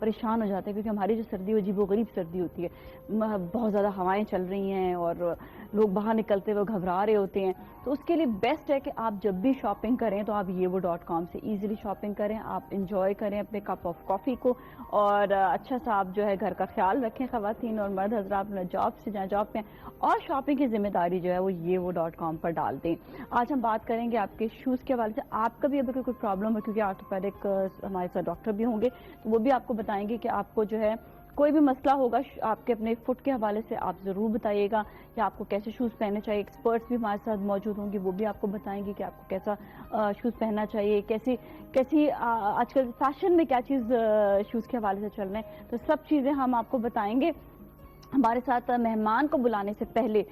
پریشان ہو جاتے ہیں کیونکہ ہماری جو سردی عجیب و غریب سردی ہوتی ہے, بہت زیادہ ہوائیں چل رہی ہیں اور لوگ باہر نکلتے ہوئے گھبرا رہے ہوتے ہیں. تو اس کے لیے بیسٹ ہے کہ آپ جب بھی شاپنگ کریں تو آپ yevo.com سے ایزیلی شاپنگ کریں, آپ انجوائے کریں اپنے کپ آف کافی کو, اور اچھا سا آپ جو ہے گھر کا خیال رکھیں, خواتین اور مرد حضرات اپنا جاب سے جہاں جاب پہ, اور شاپنگ کی ذمہ داری جو ہے وہ yevo.com پر ڈال دیں. آج ہم بات کریں گے آپ کے شوز کے حوالے سے. آپ کا بھی اگر کوئی پرابلم ہے, کیونکہ آرتھوپیڈک ہمارے ساتھ ڈاکٹر بھی ہوں گے, تو وہ بھی آپ کو بتائیں گے کہ آپ کو جو ہے کوئی بھی مسئلہ ہوگا آپ کے اپنے فٹ کے حوالے سے آپ ضرور بتائیے گا, یا آپ کو کیسے شوز پہننے چاہیے. ایکسپرٹس بھی ہمارے ساتھ موجود ہوں گے, وہ بھی آپ کو بتائیں گے کہ آپ کو کیسا شوز پہننا چاہیے, کیسی آج کل فیشن میں کیا چیز شوز کے حوالے سے چل رہے ہیں, تو سب چیزیں ہم آپ کو بتائیں گے. ہمارے ساتھ مہمان کو بلانے سے پہلے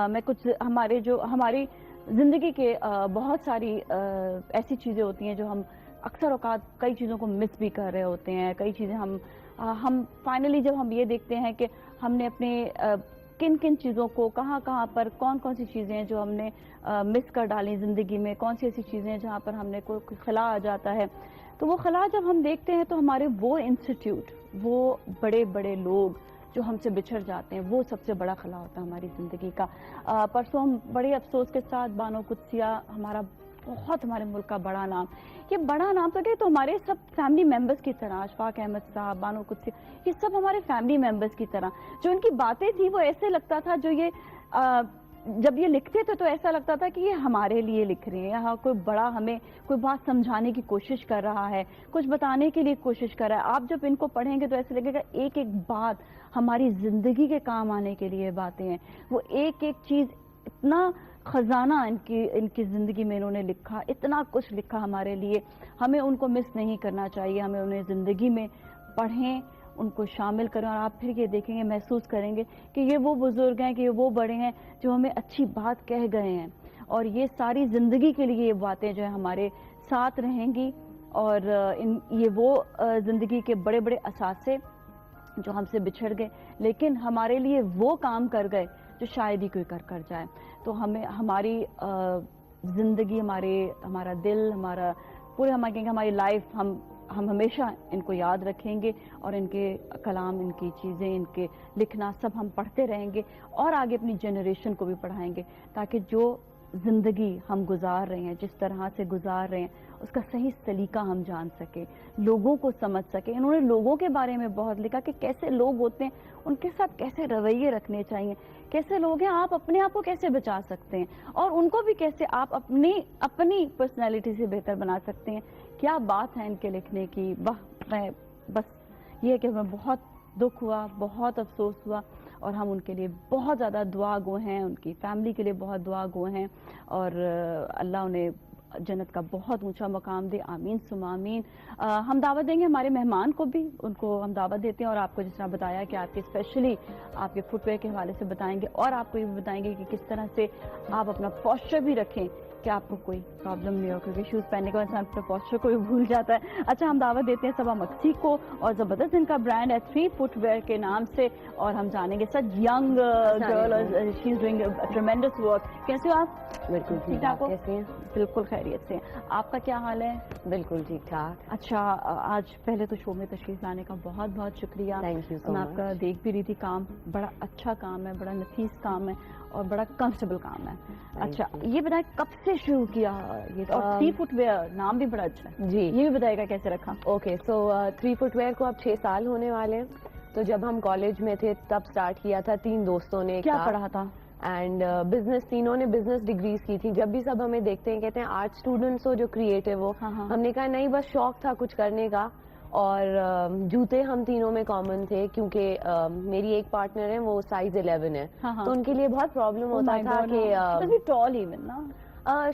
میں کچھ ہماری زندگی کے بہت ساری ایسی چیزیں ہوتی ہیں جو ہم اکثر اوقات کئی چیزوں کو مس بھی کر رہے ہوتے ہیں. کئی چیزیں ہم فائنلی جب ہم یہ دیکھتے ہیں کہ ہم نے اپنے کن چیزوں کو کہاں پر کون سی چیزیں ہیں جو ہم نے مس کر ڈالی زندگی میں, کون سی ایسی چیزیں ہیں جہاں پر ہم نے کوئی خلا آ جاتا ہے. تو وہ خلا جب ہم دیکھتے ہیں تو ہمارے وہ انسٹیٹیوٹ, وہ بڑے لوگ جو ہم سے بچھڑ جاتے ہیں, وہ سب سے بڑا خلا ہوتا ہے ہماری زندگی کا. پرسوں ہم بڑے افسوس کے ساتھ بانو قدسیہ, ہمارے ملک کا بڑا نام, یہ بڑا نام تو کہ تو ہمارے سب فیملی ممبرز کی طرح, اشفاق احمد صاحب, بانو قدسیہ, یہ سب ہمارے فیملی ممبرز کی طرح. جو ان کی باتیں تھیں وہ ایسے لگتا تھا, جو جب یہ لکھتے تھے تو ایسا لگتا تھا کہ یہ ہمارے لیے لکھ رہے ہیں, یہاں کوئی بڑا ہمیں کوئی بات سمجھانے کی کوشش کر رہا ہے, کچھ بتانے کے لیے کوشش کر رہا ہے. آپ جب ان کو پڑھیں گے تو ایسے لگے گا ایک بات ہماری زندگی کے کام آنے کے لیے باتیں ہیں. وہ ایک چیز, اتنا خزانہ ان کی زندگی میں انہوں نے لکھا, اتنا کچھ لکھا ہمارے لیے. ہمیں ان کو مس نہیں کرنا چاہیے, ہمیں انہیں زندگی میں پڑھیں, ان کو شامل کریں, اور آپ پھر یہ دیکھیں گے, محسوس کریں گے کہ یہ وہ بزرگ ہیں, کہ یہ وہ بڑے ہیں جو ہمیں اچھی بات کہہ گئے ہیں, اور یہ ساری زندگی کے لیے یہ باتیں جو ہے ہمارے ساتھ رہیں گی. اور یہ وہ زندگی کے بڑے اثاثے جو ہم سے بچھڑ گئے, لیکن ہمارے لیے وہ کام کر گئے جو شاید ہی کوئی کر جائے. تو ہماری زندگی, ہمارا دل, ہماری لائف, ہم ہمیشہ ان کو یاد رکھیں گے, اور ان کے کلام, ان کی چیزیں, ان کے لکھنا سب ہم پڑھتے رہیں گے, اور آگے اپنی جنریشن کو بھی پڑھائیں گے, تاکہ جو زندگی ہم گزار رہے ہیں, جس طرح سے گزار رہے ہیں, اس کا صحیح سلیقہ ہم جان سکیں, لوگوں کو سمجھ سکیں. انہوں نے لوگوں کے بارے میں بہت لکھا کہ کیسے لوگ ہوتے ہیں, ان کے ساتھ کیسے رویے رکھنے چاہیے, کیسے لوگ ہیں, آپ اپنے آپ کو کیسے بچا سکتے ہیں, اور ان کو بھی کیسے آپ اپنی پرسنالٹی سے بہتر بنا سکتے ہیں. کیا بات ہے ان کے لکھنے کی. میں بس یہ ہے کہ ہمیں بہت دکھ ہوا, بہت افسوس ہوا, اور ہم ان کے لیے بہت زیادہ دعا گو ہیں, ان کی فیملی کے لیے بہت دعا گو ہیں, اور اللہ انہیں جنت کا بہت اونچا مقام دے. آمین ثم آمین. ہم دعوت دیں گے ہمارے مہمان کو بھی, ان کو ہم دعوت دیتے ہیں, اور آپ کو جس طرح بتایا کہ آپ کے اسپیشلی آپ کے فٹ ویئر کے حوالے سے بتائیں گے, اور آپ کو یہ بھی بتائیں گے کہ کس طرح سے آپ اپنا پوسچر بھی رکھیں کہ آپ کو کوئی پرابلم نہیں ہو, کیونکہ شوز پہننے کے بعد انسان اپنے پوسچر کو بھی بھول جاتا ہے. اچھا, ہم دعوت دیتے ہیں صبا مکسی کو, اور زبردست ان کا برانڈ ہے 3 فٹ ویئر کے نام سے, اور ہم جانیں گے such young girl, she is doing tremendous work. کیسے ہو آپ؟ بالکل ٹھیک ٹھاک. کیسے ہیں؟ بالکل خیریت سے. آپ کا کیا حال ہے؟ بالکل ٹھیک ٹھاک. اچھا, آج پہلے تو شو میں تشریف لانے کا بہت شکریہ. تھینک یو سو مچ. میں آپ کا دیکھ بھی رہی تھی, کام بڑا اچھا کام ہے, بڑا نفیس کام ہے, اور بڑا کمفرٹیبل کام ہے. اچھا, یہ بتائیں کب سے شروع کیا یہ, اور 3 فٹ ویئر نام بھی بڑا اچھا ہے. جی, یہ بھی بتائے گا کیسے رکھا. اوکے, سو 3 فٹ ویئر کو اب 6 سال ہونے والے ہیں. تو جب ہم کالج میں تھے تب سٹارٹ کیا تھا, 3 دوستوں نے. کیا پڑھا تھا؟ اینڈ بزنس, تینوں نے بزنس ڈگریز کی تھی. جب بھی سب ہمیں دیکھتے ہیں کہتے ہیں آرٹ اسٹوڈنٹس ہو جو کریٹو ہو. ہم نے کہا نہیں, بس شوق تھا کچھ کرنے کا. اور جوتے ہم تینوں میں کامن تھے, کیونکہ میری ایک پارٹنر ہے وہ سائز 11 ہے, تو ان کے لیے بہت پرابلم ہوتا تھا کہ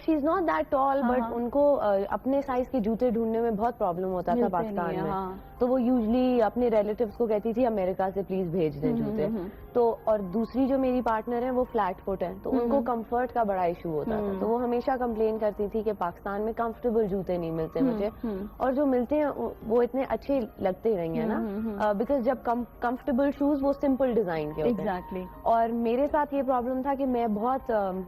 she is not that tall, but ان کو اپنے سائز کے جوتے ڈھونڈنے میں بہت پرابلم ہوتا تھا پاکستان میں. تو وہ یوزلی اپنے ریلیٹیوز کو کہتی تھی امریکہ سے پلیز بھیج دیں جوتے. تو اور دوسری جو میری پارٹنر ہے وہ فلیٹ فٹ ہے, تو ان کو کمفرٹ کا بڑا ایشو ہوتا تھا. تو وہ ہمیشہ کمپلین کرتی تھی کہ پاکستان میں کمفرٹیبل جوتے نہیں ملتے مجھے, اور جو ملتے ہیں وہ اتنے اچھے لگتے نہیں ہیں نا, بیکاز جب کمفرٹیبل شوز وہ سمپل ڈیزائن کے ہوتے ہیں. اور میرے ساتھ یہ پرابلم تھا کہ میں بہت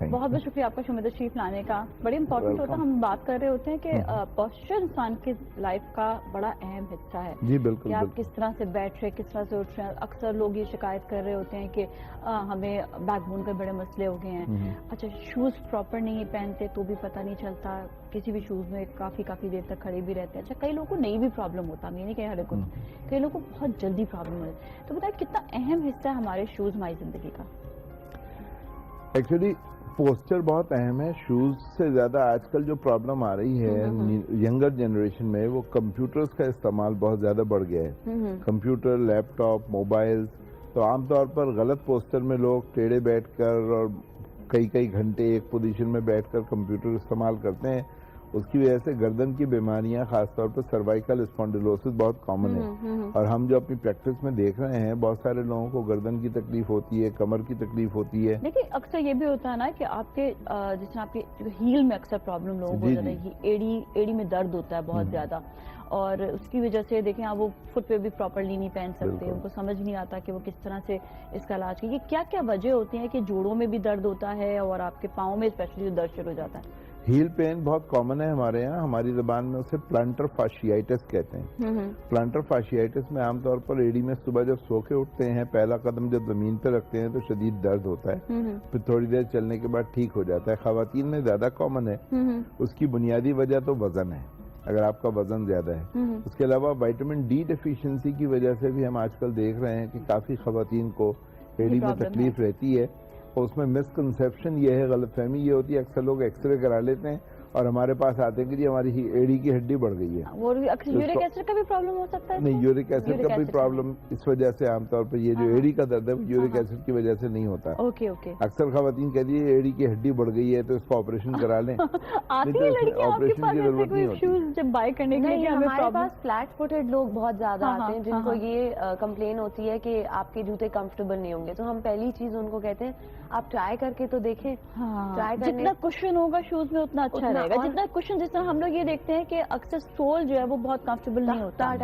بہت بہت شکریہ آپ کا شو میں تشریف لانے کا. بڑی امپورٹنٹ ہوتا ہے, ہم بات کر رہے ہوتے ہیں کہ پوسچر انسان کی لائف کا بڑا اہم حصہ ہے. جی بالکل. آپ کس طرح سے بیٹھ رہے, کس طرح سے اٹھ رہے ہیں. اکثر لوگ یہ شکایت کر رہے ہوتے ہیں کہ ہمیں بیک بون کے بڑے مسئلے ہو گئے ہیں. اچھا, شوز پراپر نہیں پہنتے تو بھی پتہ نہیں چلتا, کسی بھی شوز میں کافی دیر تک کھڑے بھی رہتے ہیں. اچھا, کئی لوگوں کو نہیں بھی پرابلم ہوتا, یہ نہیں کہ ہر کوئی, کئی لوگوں کو بہت جلدی پرابلم ہوتی ہے. تو بتائیں کتنا اہم حصہ ہے ہمارے شوز ہماری زندگی کا؟ ایکچولی پوسچر بہت اہم ہے. شوز سے زیادہ آج کل جو پرابلم آ رہی ہے ینگر جنریشن میں, وہ کمپیوٹرز کا استعمال بہت زیادہ بڑھ گیا ہے. کمپیوٹر, لیپ ٹاپ, موبائلز. تو عام طور پر غلط پوسچر میں لوگ ٹیڑھے بیٹھ کر اور کئی گھنٹے ایک پوزیشن میں بیٹھ کر کمپیوٹر استعمال کرتے ہیں. اس کی وجہ سے گردن کی بیماریاں, خاص طور پر سروائیکل اسپونڈیلوسس بہت کامن ہے. اور ہم جو اپنی پریکٹس میں دیکھ رہے ہیں, بہت سارے لوگوں کو گردن کی تکلیف ہوتی ہے, کمر کی تکلیف ہوتی ہے. لیکن اکثر یہ بھی ہوتا ہے نا کہ آپ کے جس طرح آپ کے ہیل میں اکثر پرابلم لوگوں کو ہوتا ہے, ایڑی میں درد ہوتا ہے بہت زیادہ, اور اس کی وجہ سے دیکھیں آپ وہ فٹ ویئر بھی پراپرلی نہیں پہن سکتے. ان کو سمجھ نہیں آتا کہ وہ کس طرح سے اس کا علاج کی. کیا کیا وجہ ہوتی ہیں کہ جوڑوں میں بھی درد ہوتا ہے اور آپ کے پاؤں میں اسپیشلی درد شروع ہو جاتا ہے؟ ہیل پین بہت کامن ہے ہمارے یہاں. ہماری زبان میں اسے پلانٹر فاشیائٹس کہتے ہیں. پلانٹر فاشیائٹس میں عام طور پر ایڑی میں صبح جب سو کے اٹھتے ہیں, پہلا قدم جب زمین پہ رکھتے ہیں تو شدید درد ہوتا ہے, پھر تھوڑی دیر چلنے کے بعد ٹھیک ہو جاتا ہے. خواتین میں زیادہ کامن ہے. اس کی بنیادی وجہ تو وزن ہے, اگر آپ کا وزن زیادہ ہے. اس کے علاوہ وائٹامن ڈی ڈیفیشنسی کی وجہ سے بھی ہم آج کل دیکھ رہے ہیں کہ کافی خواتین کو ایڑی میں تکلیف رہتی ہے. اور اس میں مسکنسیپشن یہ ہے, غلط فہمی یہ ہوتی ہے, اکثر لوگ ایکس رے کرا لیتے ہیں اور ہمارے پاس آتے ہیں کہ جی ہماری ایڑی کی ہڈی بڑھ گئی ہے. یورک ایسڈ کا بھی پرابلم ہو سکتا ہے؟ نہیں, یورک ایسڈ کا بھی پرابلم اس وجہ سے عام طور پر یہ جو ایڑی کا درد ہے یورک ایسڈ کی وجہ سے نہیں ہوتا. اکثر خواتین کہتی ہے ایڑی کی ہڈی بڑھ گئی ہے تو اس کو آپریشن کرا لیں. آپریشن کی ضرورت نہیں ہوتی. ہمارے پاس فلیٹ فوٹڈ لوگ بہت زیادہ آتے ہیں جن کو یہ کمپلین ہوتی ہے کہ آپ کے جوتے کمفرٹیبل نہیں ہوں گے. تو ہم پہلی چیز ان کو کہتے ہیں آپ ٹرائی کر کے تو دیکھیں. جتنا کشن ہوگا شوز میں اتنا اچھا رہے گا. جتنا کشن, جس طرح ہم لوگ یہ دیکھتے ہیں کہ اکثر سول جو ہے وہ بہت کمفرٹیبل نہیں ہوتا,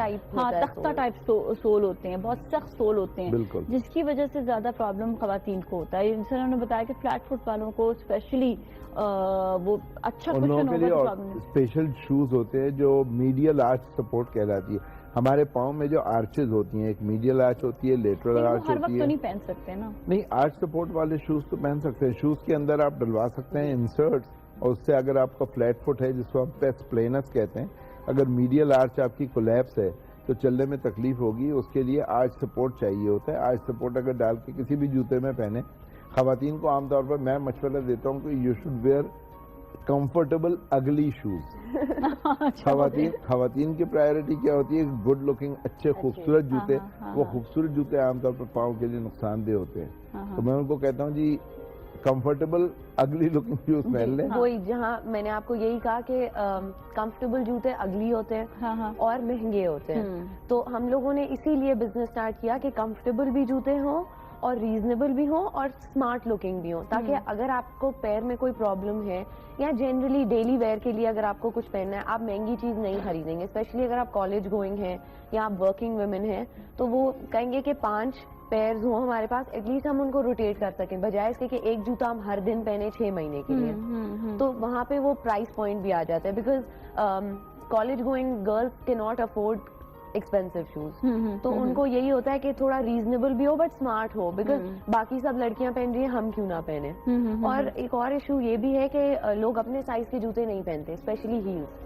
تختہ ٹائپ سول ہوتے ہیں, بہت سخت سول ہوتے ہیں, جس کی وجہ سے زیادہ پرابلم خواتین کو ہوتا ہے. جس طرح انہوں نے بتایا کہ فلیٹ فٹ والوں کو اسپیشلی وہ اچھا کشن ہوگا. اسپیشل شوز ہوتے ہیں جو میڈیل آرچ سپورٹ کہلاتی ہے. ہمارے پاؤں میں جو آرچز ہوتی ہیں, ایک میڈیل آرچ ہوتی ہے, لیٹرل آرچ ہوتی ہے. ہر وقت تو نہیں پہن سکتے نا. نہیں, آرچ سپورٹ والے شوز تو پہن سکتے ہیں. شوز کے اندر آپ ڈلوا سکتے ہیں انسرٹس, اور اس سے اگر آپ کا فلیٹ فٹ ہے جس کو ہم پیس پلینس کہتے ہیں, اگر میڈیل آرچ آپ کی کولیپس ہے تو چلنے میں تکلیف ہوگی. اس کے لیے آرچ سپورٹ چاہیے ہوتا ہے. آرچ سپورٹ اگر ڈال کے کسی بھی جوتے میں پہنے, خواتین کو عام طور پر میں مشورہ دیتا ہوں کہ یو شوڈ ویئر کمفرٹیبل اگلی شوز. خواتین کی پرائیورٹی کیا ہوتی ہے؟ گڈ لکنگ, اچھے خوبصورت جوتے. وہ خوبصورت جوتے عام طور پر پاؤں کے لیے نقصان دہ ہوتے ہیں. تو میں ان کو کہتا ہوں جی کمفرٹیبل اگلی لکنگ شوز پہن لیں. وہی جہاں میں نے آپ کو یہی کہا کہ کمفرٹیبل جوتے اگلی ہوتے ہیں اور مہنگے ہوتے ہیں. تو ہم لوگوں نے اسی لیے بزنس اسٹارٹ کیا کہ کمفرٹیبل بھی جوتے ہوں اور ریزنیبل بھی ہوں اور اسمارٹ لکنگ بھی ہوں, تاکہ اگر آپ کو پیر میں کوئی پرابلم ہے یا جنرلی ڈیلی ویئر کے لیے اگر آپ کو کچھ پہننا ہے, آپ مہنگی چیز نہیں خریدیں گے. اسپیشلی اگر آپ کالج گوئنگ ہیں یا آپ ورکنگ ویمن ہیں تو وہ کہیں گے کہ 5 پیئرز ہوں ہمارے پاس, ایٹ لیسٹ ہم ان کو روٹیٹ کر سکیں, بجائے اس کے کہ ایک جوتا ہم ہر دن پہنے 6 مہینے کے لیے. تو وہاں پہ وہ پرائس پوائنٹ بھی آ جاتا ہے, بیکاز کالج گوئنگ گرلس کی ناٹ افورڈ ایکسپینسو شوز. تو ان کو یہی ہوتا ہے کہ تھوڑا ریزنیبل بھی ہو بٹ اسمارٹ ہو, بیکاز باقی سب لڑکیاں پہن رہی ہیں, ہم کیوں نہ پہنے. اور ایک اور ایشو یہ بھی ہے کہ لوگ اپنے سائز کے جوتے نہیں پہنتے, اسپیشلی ہیلز.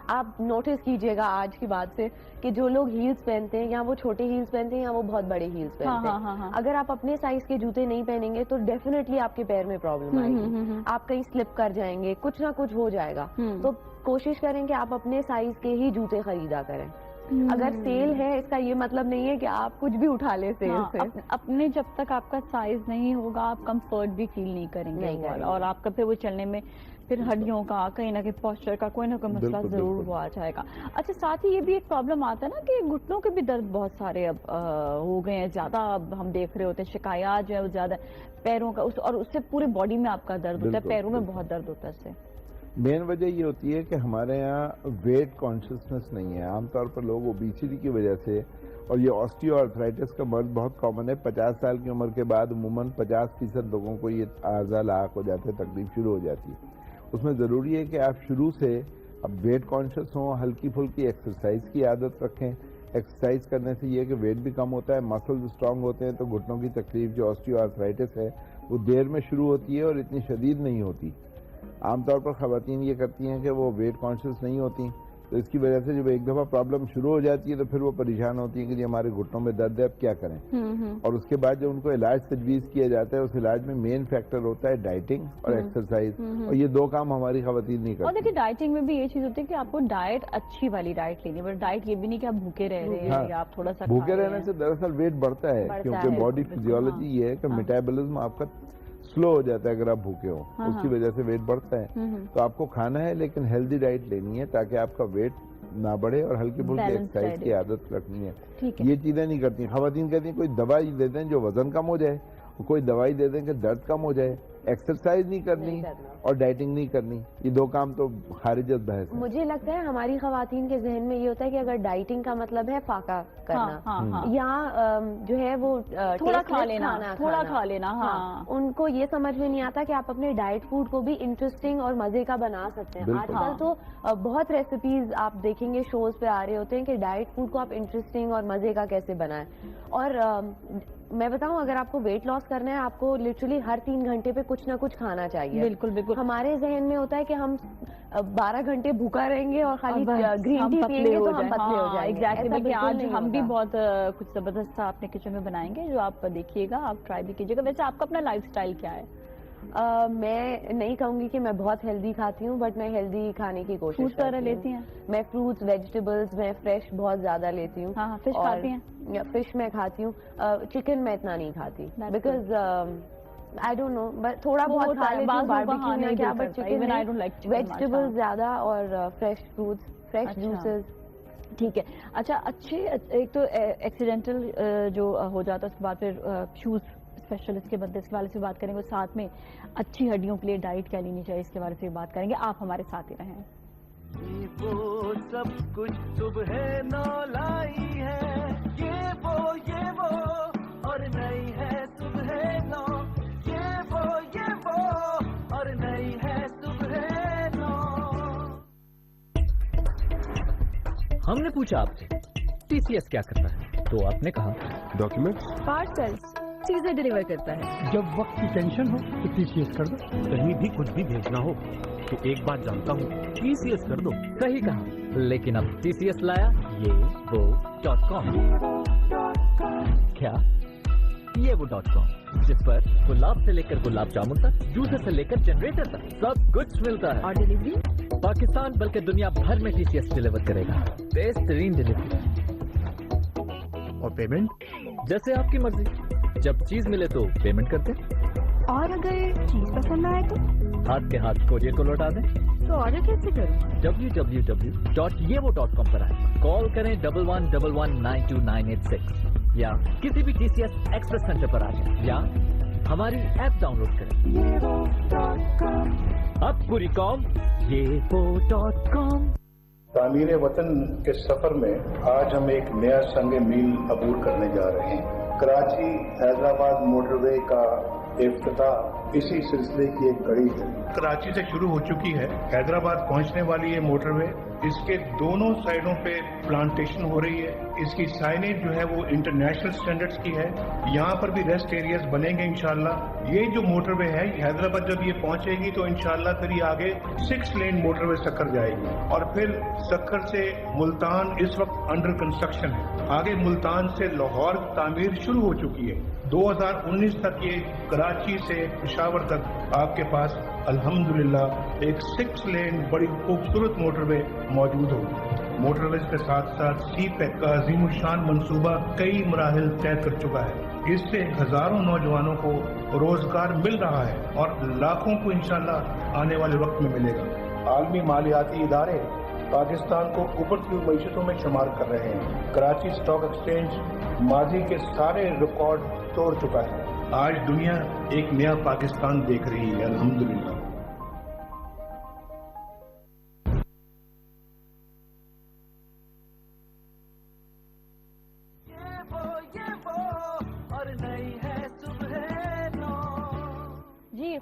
آپ نوٹس کیجئے گا آج کی بات سے کہ جو لوگ ہیلز پہنتے ہیں یا وہ چھوٹے ہیلز پہنتے ہیں یا وہ بہت بڑے ہیلز پہنتے ہیں, اگر آپ اپنے سائز کے جوتے نہیں پہنیں گے تو ڈیفینیٹلی آپ کے پیر میں پرابلم آئے گی. آپ کہیں سلپ کر جائیں گے, کچھ نہ کچھ ہو جائے گا. تو کوشش کریں کہ آپ اپنے سائز کے ہی جوتے خریدا کریں. اگر سیل ہے اس کا یہ مطلب نہیں ہے کہ آپ کچھ بھی اٹھا لیں سیل سے. اپنے جب تک آپ کا سائز نہیں ہوگا آپ کمفرٹ بھی فیل نہیں کریں گے, اور آپ کا پھر وہ چلنے میں پھر ہڈیوں کا کہیں نہ کہیں پوسچر کا کوئی نہ کوئی مسئلہ ضرور وہ آ جائے گا. اچھا, ساتھ ہی یہ بھی ایک پرابلم آتا ہے نا کہ گھٹنوں کے بھی درد بہت سارے اب ہو گئے ہیں زیادہ. اب ہم دیکھ رہے ہوتے ہیں شکایات جو ہے وہ زیادہ پیروں کا, اور اس سے پورے باڈی میں آپ کا درد ہوتا ہے, پیروں میں بہت درد ہوتا ہے. اس سے مین وجہ یہ ہوتی ہے کہ ہمارے یہاں ویٹ کانشسنس نہیں ہے. عام طور پر لوگ اوبیسٹی کی وجہ سے اور یہ آسٹیو آرتھرائٹس کا مرض بہت کامن ہے. 50 سال کی عمر کے بعد عموماً 50% لوگوں کو یہ عارضہ لاحق ہو جاتا ہے, تکلیف شروع ہو جاتی ہے. اس میں ضروری ہے کہ آپ شروع سے اب ویٹ کانشیس ہوں, ہلکی پھلکی ایکسرسائز کی عادت رکھیں. ایکسرسائز کرنے سے یہ ہے کہ ویٹ بھی کم ہوتا ہے, مسلز اسٹرانگ ہوتے ہیں, تو گھٹنوں کی تکلیف جو آسٹیو آرتھرائٹس ہے وہ دیر میں شروع ہوتی ہے اور اتنی شدید نہیں ہوتی. عام طور پر خواتین یہ کرتی ہیں کہ وہ ویٹ کانشیس نہیں ہوتی, تو اس کی وجہ سے جب ایک دفعہ پرابلم شروع ہو جاتی ہے تو پھر وہ پریشان ہوتی ہیں کہ جی ہمارے گھٹنوں میں درد ہے, اب کیا کریں. اور اس کے بعد جب ان کو علاج تجویز کیا جاتا ہے, اس علاج میں مین فیکٹر ہوتا ہے ڈائٹنگ اور ایکسرسائز, اور یہ دو کام ہماری خواتین نہیں اور کرتی. دیکھیے ڈائٹنگ میں بھی یہ چیز ہوتی ہے کہ آپ کو ڈائٹ اچھی والی ڈائٹ لینی ہے, بٹ ڈائٹ یہ بھی نہیں کہ آپ بھوکے رہ رہے ہیں یا آپ تھوڑا سا بھوکے رہنے سے دراصل ویٹ بڑھتا ہے, کیونکہ باڈی فزیولوجی یہ ہے کہ میٹابولزم آپ کا سلو ہو جاتا ہے اگر آپ بھوکے ہو, اس کی وجہ سے ویٹ بڑھتا ہے. تو آپ کو کھانا ہے لیکن ہیلدی ڈائٹ لینی ہے تاکہ آپ کا ویٹ نہ بڑھے, اور ہلکی پھلکی ایکسرسائز کی عادت رکھنی ہے. یہ چیزیں نہیں کرتی خواتین. کہتی ہیں کوئی دوائی دے دیں جو وزن کم ہو جائے, کوئی دوائی دے دیں کہ درد کم ہو جائے. ایکسرسائز نہیں کرنی اور ڈائٹنگ نہیں کرنی, یہ دو کام تو خارج از بحث ہے. مجھے لگتا ہے ہماری خواتین کے ذہن میں یہ ہوتا ہے کہ اگر ڈائٹنگ کا مطلب ہے فاقہ کرنا یا جو ہے وہ تھوڑا کھا لینا, ان کو یہ سمجھ میں نہیں آتا کہ آپ اپنے ڈائٹ فوڈ کو بھی انٹرسٹنگ اور مزے کا بنا سکتے ہیں. آج کل تو بہت ریسیپیز آپ دیکھیں گے شوز پہ آ رہے ہوتے ہیں کہ ڈائٹ فوڈ کو آپ انٹرسٹنگ اور مزے کا کیسے بنائیں. اور میں بتاؤں, اگر آپ کو ویٹ لاس کرنا ہے آپ کو لٹرلی ہر 3 گھنٹے پہ کچھ نہ کچھ کھانا چاہیے. بالکل بالکل. ہمارے ذہن میں ہوتا ہے کہ ہم 12 گھنٹے بھوکا رہیں گے اور خالی گرین ٹی پیئیں گے تو ہم پتلے ہو جائیں گے. ایگزیکٹلی. آج ہم بھی بہت کچھ زبردست اپنے کچن میں بنائیں گے جو آپ دیکھیے گا, آپ ٹرائی بھی کیجیے گا. ویسے آپ کا اپنا لائف سٹائل کیا ہے؟ میں نہیں کہوں گی کہ میں بہت ہیلدی کھاتی ہوں, بٹ میں ہیلدی کھانے کی کوشش کرتی ہوں. لیتی ہیں میں فروٹس ویجیٹیبلز میں فریش بہت زیادہ لیتی ہوں. فش کھاتی ہیں؟ فش میں کھاتی ہوں, چکن میں اتنا نہیں کھاتی because I don't know, but تھوڑا بہت کھا لیتی ہوں باربیکیو میں کیا, بٹ چکن ویجیٹیبلز زیادہ اور فریش فروٹس, فریش جوسز. ٹھیک ہے. اچھا, اچھے ایک تو ایکسیڈنٹل جو ہو جاتا ہے اس کے بعد پھر شوز اسپیشلسٹ کے بندے اس کے بارے سے بات کریں گے, ساتھ میں اچھی ہڈیوں کے لیے ڈائٹ کیا لینی چاہیے اس کے بارے سے بات کریں گے. آپ ہمارے ساتھ ہی رہیں. وہ سب کچھ صبح نو لائی ہے, یہ وہ اور نہیں ہے صبح نو, یہ وہ اور نہیں ہے صبح نو. ہم نے پوچھا آپ سے ٹی سی ایس کیا کرتا ہے, تو آپ نے کہا ڈاکیومنٹس, پارسلز, چیزیں ڈیلیور کرتا ہے. جب وقت کی ٹینشن ہو تو ٹی سی ایس کر دو. کہیں بھی کچھ بھی بھیجنا ہو تو ایک بات جانتا ہوں, ٹی سی ایس کر دو. صحیح کہا, لیکن اب ٹی سی ایس لایا یہ-وہ.com. کیا یہ وہ.com, جس پر گلاب سے لے کر گلاب جامن تک, جوسر سے لے کر جنریٹر تک سب کچھ ملتا ہے. اور ڈیلیوری پاکستان بلکہ دنیا بھر میں ٹی سی ایس ڈیلیور کرے گا. بہترین ڈیلیوری. اور پیمنٹ جیسے آپ کی مرضی, جب چیز ملے تو پیمنٹ کرتے, اور اگر چیز پسند آئے تو ہاتھ کے ہاتھ کوریئر کو لوٹا دیں. تو آرڈر کیسے کریں؟ www.yewo.com پر آئیں, کال کریں 11119296 یا کسی بھی T C S express centre پر آ جائیں, یا ہماری ایپ ڈاؤن لوڈ کریں. اب پوری قوم yewo.com. تعمیر وطن کے سفر میں آج ہم ایک نیا سنگ میل عبور کرنے جا رہے ہیں. کراچی حیدرآباد موٹر وے کا افتتاح اسی سلسلے کی ایک کڑی ہے. کراچی سے شروع ہو چکی ہے, حیدرآباد پہنچنے والی یہ موٹر وے, اس کے دونوں سائڈوں پہ پلانٹیشن ہو رہی ہے. اس کی سائنیج جو ہے وہ انٹرنیشنل سٹینڈرڈز کی ہے. یہاں پر بھی ریسٹ ایریاز بنیں گے انشاءاللہ. یہ جو موٹر وے ہے حیدرآباد جب یہ پہنچے گی تو انشاءاللہ پھر یہ آگے 6 لین موٹر وے سکر جائے گی, اور پھر سکر سے ملتان اس وقت انڈر کنسٹرکشن ہے. آگے ملتان سے لاہور تعمیر شروع ہو چکی ہے. 2019 تک یہ کراچی سے پشاور تک آپ کے پاس الحمدللہ ایک 6 لین بڑی خوبصورت موٹر وے موجود ہوگی. موٹر ویز کے ساتھ ساتھ سی پیک کا عظیم الشان منصوبہ کئی مراحل طے کر چکا ہے. اس سے ہزاروں نوجوانوں کو روزگار مل رہا ہے اور لاکھوں کو انشاءاللہ آنے والے وقت میں ملے گا. عالمی مالیاتی ادارے پاکستان کو ابھرتی ہوئی معیشتوں میں شمار کر رہے ہیں. کراچی اسٹاک ایکسچینج ماضی کے سارے ریکارڈ توڑ چکا ہے. آج دنیا ایک نیا پاکستان دیکھ رہی ہے الحمدللہ.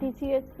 TCS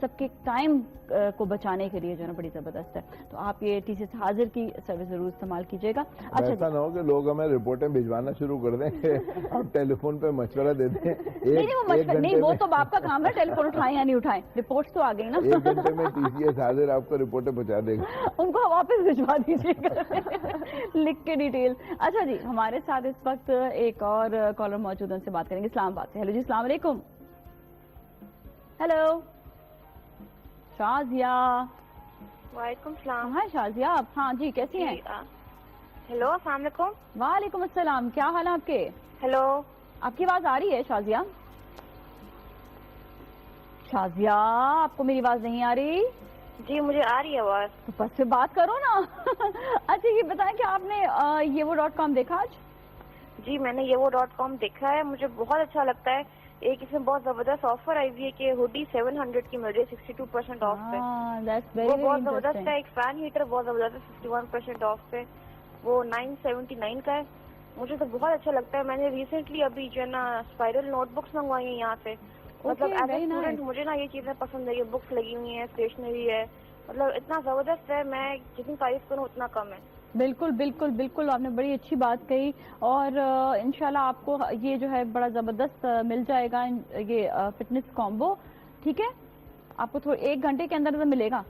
سب کے ٹائم کو بچانے کے لیے جو ہے نا بڑی زبردست ہے. تو آپ یہ TCS حاضر کی سروس ضرور استعمال کیجیے گا. اچھا ایسا نہ ہو کہ لوگ ہمیں رپورٹیں بھجوانا شروع کر دیں آپ ٹیلی فون پہ مشورہ دیتے ہیں. نہیں وہ تو آپ کا کام ہے, ٹیلی فون اٹھائیں یا نہیں اٹھائیں, رپورٹس تو آ گئی نا. 1 گھنٹے میں TCS حاضر آپ کو رپورٹیں پہنچا دے گا. ان کو واپس بھجوا دیجیے گا لکھ کے ڈیٹیل. اچھا جی, ہمارے ساتھ اس وقت ایک اور کالر موجود, ان سے بات کریں گے اسلام آباد سے. ہیلو جی, السلام علیکم. ہیلو شازیہ. وعلیکم السلام. ہاں شازیہ آپ, ہاں جی کیسی ہیں؟ ہیلو السلام علیکم. وعلیکم السلام, کیا حال ہے آپ کے؟ ہیلو, آپ کی آواز آ رہی ہے شازیہ؟ شازیہ آپ کو میری آواز نہیں آ رہی؟ جی مجھے آ رہی ہے آواز. تو بس سے بات کرو نا. اچھا یہ بتائیں کہ آپ نے یہ وہ .com دیکھا آج؟ جی میں نے یہ وہ .com دیکھا ہے, مجھے بہت اچھا لگتا ہے. ایک اس میں بہت زبردست آفر آئی ہوئی ہے کہ ہوڈی 700 کی مل رہی ہے 62% آف پہ. وہ بہت زبردست ہے. ایک فین ہیٹر بہت زبردست ہے 51% آف پہ, وہ 979 کا ہے. مجھے تو بہت اچھا لگتا ہے. میں نے ریسنٹلی ابھی جو ہے نا اسپائرل نوٹ بکس منگوائی ہیں یہاں سے. مطلب ایز اے اسٹوڈنٹ مجھے نا یہ چیزیں پسند ہے. یہ بکس لگی ہوئی ہیں, اسٹیشنری ہے, مطلب اتنا زبردست ہے, میں جتنی تعریف کروں اتنا کم ہے. بالکل بالکل بالکل, آپ نے بڑی اچھی بات کہی. اور انشاءاللہ آپ کو یہ جو ہے بڑا زبردست مل جائے گا یہ فٹنس کامبو. ٹھیک ہے, آپ کو 1 گھنٹے کے اندر ملے گا.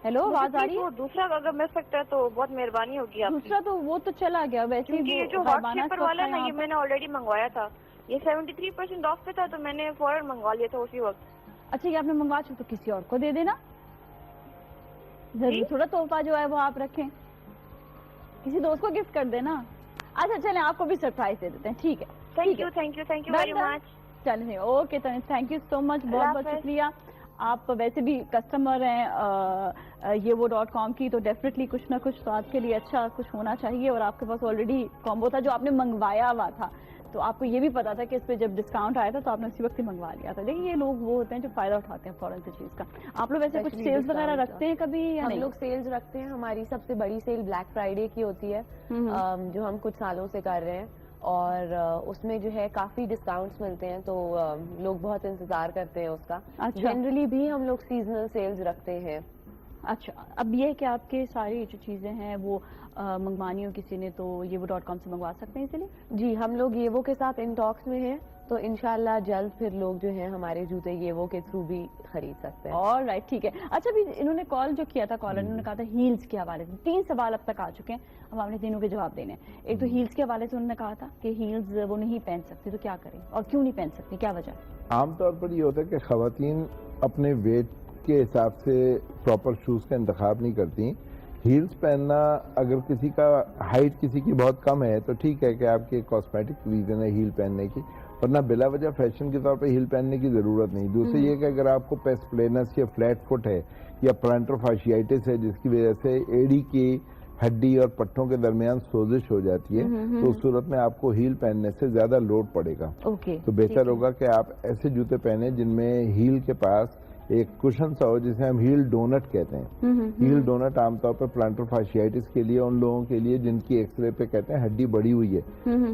ہیلو آواز آ رہی ہے؟ دوسرا اگر مل سکتا ہے تو بہت مہربانی ہوگی. دوسرا تو وہ تو چلا گیا ویسے. یہ جو ہاٹ شیپر والا ہے نا, یہ میں نے آلریڈی منگوایا تھا. یہ 73% آف پہ تھا تو میں نے فوراً منگوا لیا تھا اسی وقت. اچھا یہ آپ نے منگوا چکا تو کسی اور کو دے دینا. ضرور تھوڑا تحفہ جو ہے وہ آپ رکھیں, کسی دوست کو گفٹ کر دینا. اچھا چلیں آپ کو بھی سرپرائز دے دیتے ہیں. ٹھیک ہے, تھینک یو ویری مچ. چلیں okay, thank you so much, بہت بہت شکریہ. آپ ویسے بھی کسٹمر ہیں یہ وہ .com کی, تو ڈیفینیٹلی کچھ نہ کچھ تو آپ کے لیے اچھا کچھ ہونا چاہیے. اور آپ کے پاس آلریڈی کامبو تھا جو آپ نے منگوایا ہوا تھا, تو آپ کو یہ بھی پتا تھا کہ اس پہ جب ڈسکاؤنٹ آیا تھا تو آپ نے اسی وقت ہی منگوا لیا تھا. دیکھیں یہ لوگ وہ ہوتے ہیں جو فائدہ اٹھاتے ہیں فوراً سے چیز کا. آپ لوگ ویسے کچھ سیلز وغیرہ رکھتے ہیں کبھی یا نہیں؟ ہم لوگ سیلز رکھتے ہیں. ہماری سب سے بڑی سیل بلیک فرائیڈے کی ہوتی ہے جو ہم کچھ سالوں سے کر رہے ہیں, اور اس میں جو ہے کافی ڈسکاؤنٹس ملتے ہیں, تو لوگ بہت انتظار کرتے ہیں اس کا. جنرلی بھی ہم لوگ سیزنل سیلز رکھتے ہیں. اچھا, اب یہ کہ آپ کے ساری جو چیزیں ہیں وہ منگوانی ہو کسی نے تو یہ وہ .com سے منگوا سکتے ہیں اسی لیے؟ جی ہم لوگ یہ وہ کے ساتھ ان ٹاکس میں ہیں, تو انشاءاللہ جلد پھر لوگ جو ہیں ہمارے جوتے یہ وہ کے تھرو بھی خرید سکتے ہیں. اور رائٹ, ٹھیک ہے. اچھا بھی انہوں نے کال جو کیا تھا, کالر انہوں نے کہا تھا ہیلز کے حوالے سے 3 سوال اب تک آ چکے ہیں, اب ہم نے تینوں کے جواب دینے ہیں. ایک تو ہیلز کے حوالے سے انہوں نے کہا تھا کہ ہیلز وہ نہیں پہن سکتی, تو کیا کریں اور کیوں نہیں پہن سکتی, کیا وجہ؟ عام طور پر یہ ہوتا ہے کہ خواتین اپنے ویٹ کے حساب سے پراپر شوز کا انتخاب نہیں کرتی. ہیلز پہننا اگر کسی کا ہائٹ کسی کی بہت کم ہے تو ٹھیک ہے کہ آپ کی کاسمیٹک ریزن ہے ہیل پہننے کی, ورنہ بلا وجہ فیشن کے طور پہ ہیل پہننے کی ضرورت نہیں. دوسری یہ کہ اگر آپ کو پیسپلینس یا فلیٹ فٹ ہے یا پلانٹر فاشیائٹس ہے جس کی وجہ سے ایڑی کی ہڈی اور پٹھوں کے درمیان سوزش ہو جاتی ہے, تو اس صورت میں آپ کو ہیل پہننے سے زیادہ لوڈ پڑے گا. تو بہتر ہوگا کہ آپ ایسے جوتے پہنیں جن میں ہیل کے پاس ایک کشن سا ہو, جسے ہم ہیل ڈونٹ کہتے ہیں. ہیل ڈونٹ عام طور پر پلانٹر فاشیائٹس کے لیے, ان لوگوں کے لیے جن کی ایکس رے پہ کہتے ہیں ہڈی بڑی ہوئی ہے,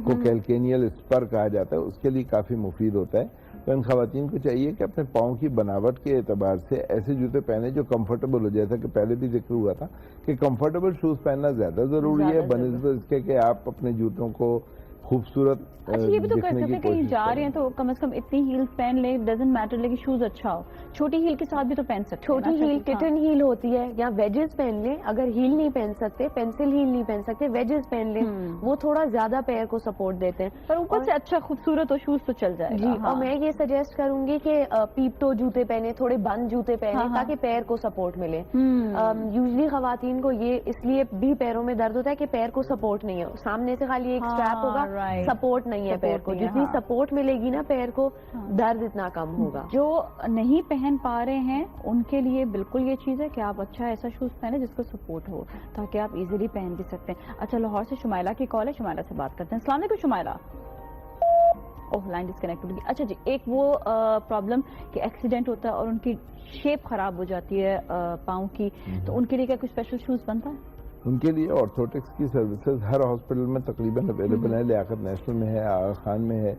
کو کیلکینیل اسپر کہا جاتا ہے, اس کے لیے کافی مفید ہوتا ہے. تو ان خواتین کو چاہیے کہ اپنے پاؤں کی بناوٹ کے اعتبار سے ایسے جوتے پہنے جو کمفرٹیبل ہو, جیسا کہ پہلے بھی ذکر ہوا تھا کہ کمفرٹیبل شوز پہننا زیادہ ضروری ہے بنسبت اس کے کہ آپ اپنے جوتوں کو خوبصورت. اچھا یہ بھی تو کر سکتے ہیں, کہیں جا رہے ہیں تو کم از کم اتنی ہیلز پہن لیں, ڈزنٹ میٹر, لیکن شوز اچھا ہو. چھوٹی ہیل کے ساتھ بھی تو پہن سکتے ہیں. چھوٹی ہیل کٹن ہیل ہوتی ہے, یا ویجز پہن لیں. اگر ہیل نہیں پہن سکتے, پینسل ہیل نہیں پہن سکتے, ویجز پہن لیں, وہ تھوڑا زیادہ پیر کو سپورٹ دیتے ہیں. پر اوپر سے اچھا خوبصورت ہو شوز تو چل جائے گا. جی, اور میں یہ سجیسٹ کروں گی کہ پیپ ٹو جوتے پہنے, تھوڑے بند جوتے پہنے تاکہ پیر کو سپورٹ ملے. یوزلی خواتین کو یہ اس لیے بھی پیروں میں درد ہوتا ہے کہ پیر کو سپورٹ نہیں ہے, سامنے سے خالی ایک اسٹریپ ہوگا, سپورٹ نہیں ہے پیر کو. جتنی سپورٹ ملے گی نا پیر کو, درد اتنا کم ہوگا. جو نہیں پہن پا رہے ہیں ان کے لیے بالکل یہ چیز ہے کہ آپ اچھا ایسا شوز پہنے جس کو سپورٹ ہو, تاکہ آپ ایزیلی پہن بھی سکتے ہیں. اچھا لاہور سے شمائلہ کی کال ہے, شمائلہ سے بات کرتے ہیں. السلام علیکم شمائلہ. اوہ لائن ڈسکنیکٹ ہوگی. اچھا جی, ایک وہ پرابلم کہ ایکسیڈنٹ ہوتا ہے اور ان کی شیپ خراب ہو جاتی ہے پاؤں کی, تو ان کے لیے کیا کوئی اسپیشل شوز بنتا ہے؟ ان کے لیے آرتھوٹکس کی سروسز ہر ہاسپٹل میں تقریباً اویلیبل ہے. لیاقت نیشنل میں ہے, آغا خان میں ہے,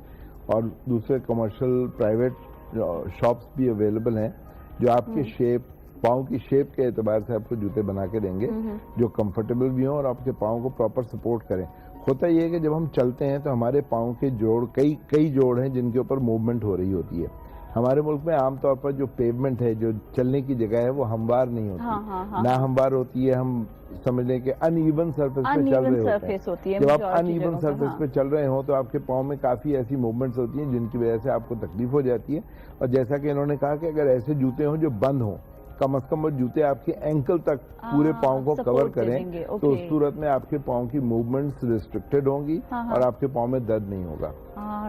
اور دوسرے کمرشل پرائیویٹ شاپس بھی اویلیبل ہیں. جو آپ کے شیپ پاؤں کی شیپ کے اعتبار سے آپ کو جوتے بنا کے دیں گے جو کمفرٹیبل بھی ہوں اور آپ کے پاؤں کو پراپر سپورٹ کریں. ہوتا یہ ہے کہ جب ہم چلتے ہیں تو ہمارے پاؤں کے جوڑ کئی جوڑ ہیں جن کے اوپر موومنٹ ہو رہی ہوتی ہے. ہمارے ملک میں عام طور پر جو پیومنٹ ہے جو چلنے کی جگہ ہے وہ ہموار نہیں ہوتی, نہ ہموار ہوتی ہے. ہم سمجھ لیں کہ ان ایون سرفیس پہ چل رہے ہوتے ہیں. جب آپ ان ایون سرفیس پہ چل رہے ہوں تو آپ کے پاؤں میں کافی ایسی موومنٹس ہوتی ہیں جن کی وجہ سے آپ کو تکلیف ہو جاتی ہے. اور جیسا کہ انہوں نے کہا کہ اگر ایسے جوتے ہوں جو بند ہوں, کم از کم وہ جوتے آپ کے اینکل تک پورے پاؤں کو کور کریں, تو اس صورت میں آپ کے پاؤں کی موومنٹس ریسٹرکٹیڈ ہوں گی اور آپ کے پاؤں میں درد نہیں ہوگا.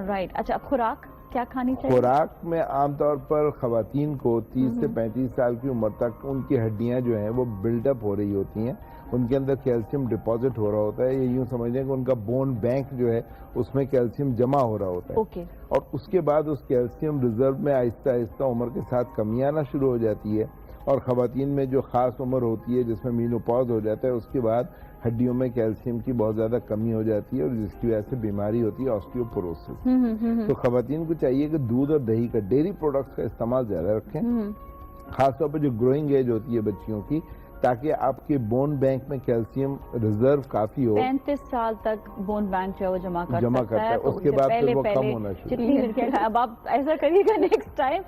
رائٹ. اچھا, خوراک کیا کھانی چاہیے؟ خوراک میں عام طور پر خواتین کو 30 سے 35 سال کی عمر تک ان کی ہڈیاں جو ہیں وہ بلڈ اپ ہو رہی ہوتی ہیں, ان کے اندر کیلشیم ڈپازٹ ہو رہا ہوتا ہے. یہ یوں سمجھ لیں کہ ان کا بون بینک جو ہے اس میں کیلشیم جمع ہو رہا ہوتا ہے. اور اس کے بعد اس کیلشیم ریزرو میں آہستہ آہستہ عمر کے ساتھ کمی آنا شروع ہو جاتی ہے. اور خواتین میں جو خاص عمر ہوتی ہے جس میں مینوپاز ہو جاتا ہے, اس کے بعد ہڈیوں میں کیلشیم کی بہت زیادہ کمی ہو جاتی ہے اور جس کی وجہ سے بیماری ہوتی ہے آسٹیوپوروسس. تو خواتین کو چاہیے کہ دودھ اور دہی کا, ڈیری پروڈکٹس کا استعمال زیادہ رکھیں, خاص طور پہ جو گروئنگ ایج ہوتی ہے بچیوں کی, تاکہ آپ کے بون بینک میں کیلشیم ریزرو کافی ہو. 35 سال تک بون بینک جو ہے وہ جمع کرتا ہے, اس کے بعد پھر وہ کم ہونا شروع. اب آپ ایسا کریے گا نیکسٹ ٹائم,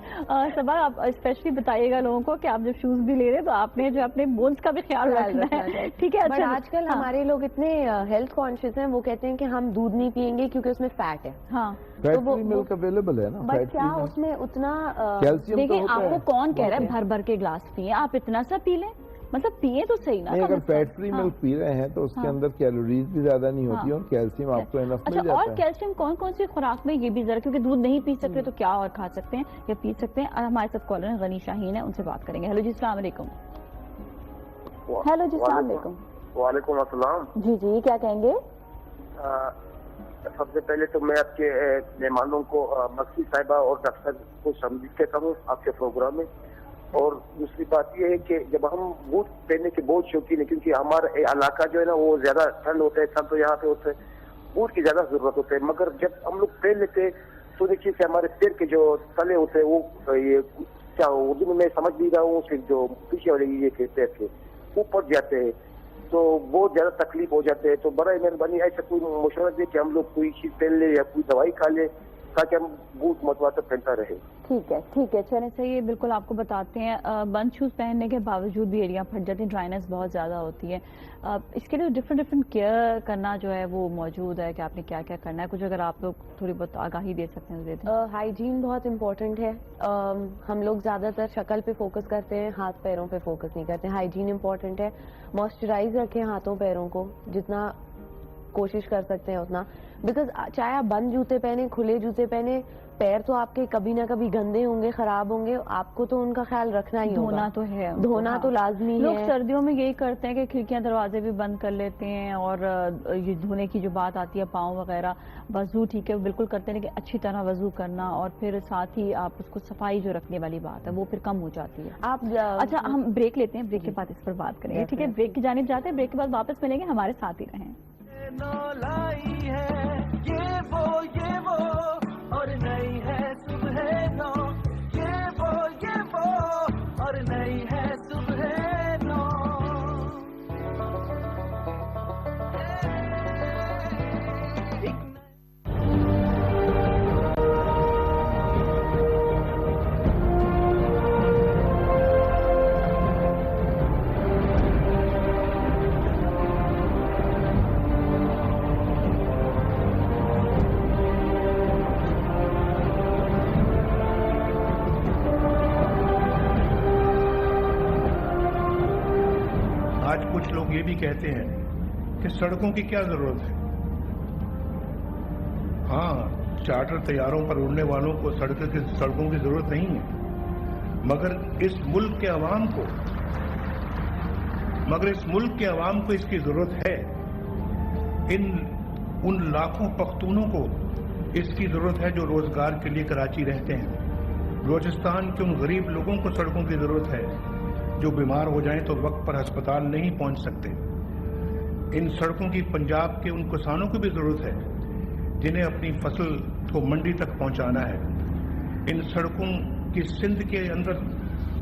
صبح آپ اسپیشلی بتائیے گا لوگوں کو کہ آپ جب شوز بھی لے رہے تو آپ نے جو اپنے بونس کا بھی خیال رکھنا ہے, ٹھیک ہے. اچھا, آج کل ہمارے لوگ اتنے ہیلتھ کانشیس ہیں, وہ کہتے ہیں کہ ہم دودھ نہیں پیئیں گے کیونکہ اس میں فیٹ ہے. ہاں, فیٹ فری ملک اویلیبل ہے نا. بٹ کیا اس میں اتنا دیکھیں, آپ کو کون کہہ رہا ہے بھر بھر کے گلاس پیئیں, آپ اتنا سا پی لیں, مطلب پیئے تو صحیح نا. اگر فیٹ فری ملک پی رہے ہیں تو اس کے اندر کیلوریز بھی زیادہ نہیں ہوتی اور کیلشیم آپ کو انف مل جاتا ہے. اور کیلشیم کون سی خوراک میں, یہ بھی ذرا, کیونکہ دودھ نہیں پی سکتے تو کیا اور کھا سکتے ہیں یا پی سکتے ہیں. ہمارے ساتھ کالر ہیں غنی شاہین ہے, ان سے بات کریں گے. ہیلو جی, السلام علیکم. ہیلو جی, السلام علیکم. وعلیکم السلام. جی جی, کیا کہیں گے؟ سب سے پہلے تو میں آپ کے مہمانوں کو مکی صاحبہ اور ڈاکٹر کو سمجھ کہتا ہوں آپ کے پروگرام میں. اور دوسری بات یہ ہے کہ جب ہم بوٹ پہننے کے بہت شوقین ہیں, کیونکہ ہمارا علاقہ جو ہے نا وہ زیادہ ٹھنڈ ہوتا ہے, ٹھنڈ تو یہاں پہ ہوتا ہے, بوٹ کی زیادہ ضرورت ہوتا ہے. مگر جب ہم لوگ پہن لیتے تو دیکھیے کہ ہمارے پیر کے جو تلے ہوتے ہیں وہ یہ کیا اردو میں سمجھ نہیں رہا ہوں, صرف جو پیچھے والے یہ پیر کے اوپر جاتے ہیں تو بہت زیادہ تکلیف ہو جاتے ہیں. تو برائے مہربانی ایسا کوئی مشورہ دے کہ ہم لوگ کوئی چیز پہن لیں یا کوئی دوائی کھا لیں تاکہ ہم بوٹ متواتر پہنتا رہے. ٹھیک ہے, چلیں صحیح ہے, بالکل آپ کو بتاتے ہیں. بند شوز پہننے کے باوجود بھی ایریا پھٹ جاتی ہے, ڈرائنس بہت زیادہ ہوتی ہے. اس کے لیے ڈفرینٹ کیئر کرنا جو ہے وہ موجود ہے کہ آپ نے کیا کیا کرنا ہے, کچھ اگر آپ لوگ تھوڑی بہت آگاہی دے سکتے ہیں. ہائیجین بہت امپورٹنٹ ہے. ہم لوگ زیادہ تر شکل پہ فوکس کرتے ہیں, ہاتھ پیروں پہ فوکس نہیں کرتے. ہائیجین امپورٹنٹ ہے. موئسچرائز رکھیں ہاتھوں پیروں کو جتنا کوشش کر سکتے ہیں اتنا, بیکاز چاہے آپ بند جوتے پہنے, کھلے جوتے پہنے, پیر تو آپ کے کبھی نہ کبھی گندے ہوں گے, خراب ہوں گے, آپ کو تو ان کا خیال رکھنا ہی ہوگا. دھونا تو ہے, دھونا تو لازمی ہے. لوگ سردیوں میں یہی کرتے ہیں کہ کھڑکیاں دروازے بھی بند کر لیتے ہیں, اور یہ دھونے کی جو بات آتی ہے پاؤں وغیرہ, وضو ٹھیک ہے بالکل کرتے ہیں, لیکن اچھی طرح وضو کرنا, اور پھر ساتھ ہی آپ اس کو صفائی جو رکھنے والی بات ہے وہ پھر کم ہو جاتی ہے. آپ اچھا, ہم بریک لیتے ہیں, بریک کے بعد اس پر بات کریں گے, ٹھیک ہے. بریک کی جانب جاتے ہیں, بریک کے بعد واپس ملیں گے, ہمارے ساتھ ہی رہیں. لائی ہے یہ وہ اور نئی ہے صبح نو, یہ وہ اور نئی ہے صبح نو. آج کچھ لوگ یہ بھی کہتے ہیں کہ سڑکوں کی کیا ضرورت ہے. ہاں, چارٹر طیاروں پر اڑنے والوں کو سڑکوں کی ضرورت نہیں ہے, مگر اس ملک کے عوام کو اس کی ضرورت ہے. ان لاکھوں پختونوں کو اس کی ضرورت ہے جو روزگار کے لیے کراچی رہتے ہیں. بلوچستان کے ان غریب لوگوں کو سڑکوں کی ضرورت ہے جو بیمار ہو جائیں تو وقت پر ہسپتال نہیں پہنچ سکتے. ان سڑکوں کی پنجاب کے ان کسانوں کو بھی ضرورت ہے جنہیں اپنی فصل کو منڈی تک پہنچانا ہے. ان سڑکوں کی سندھ کے اندر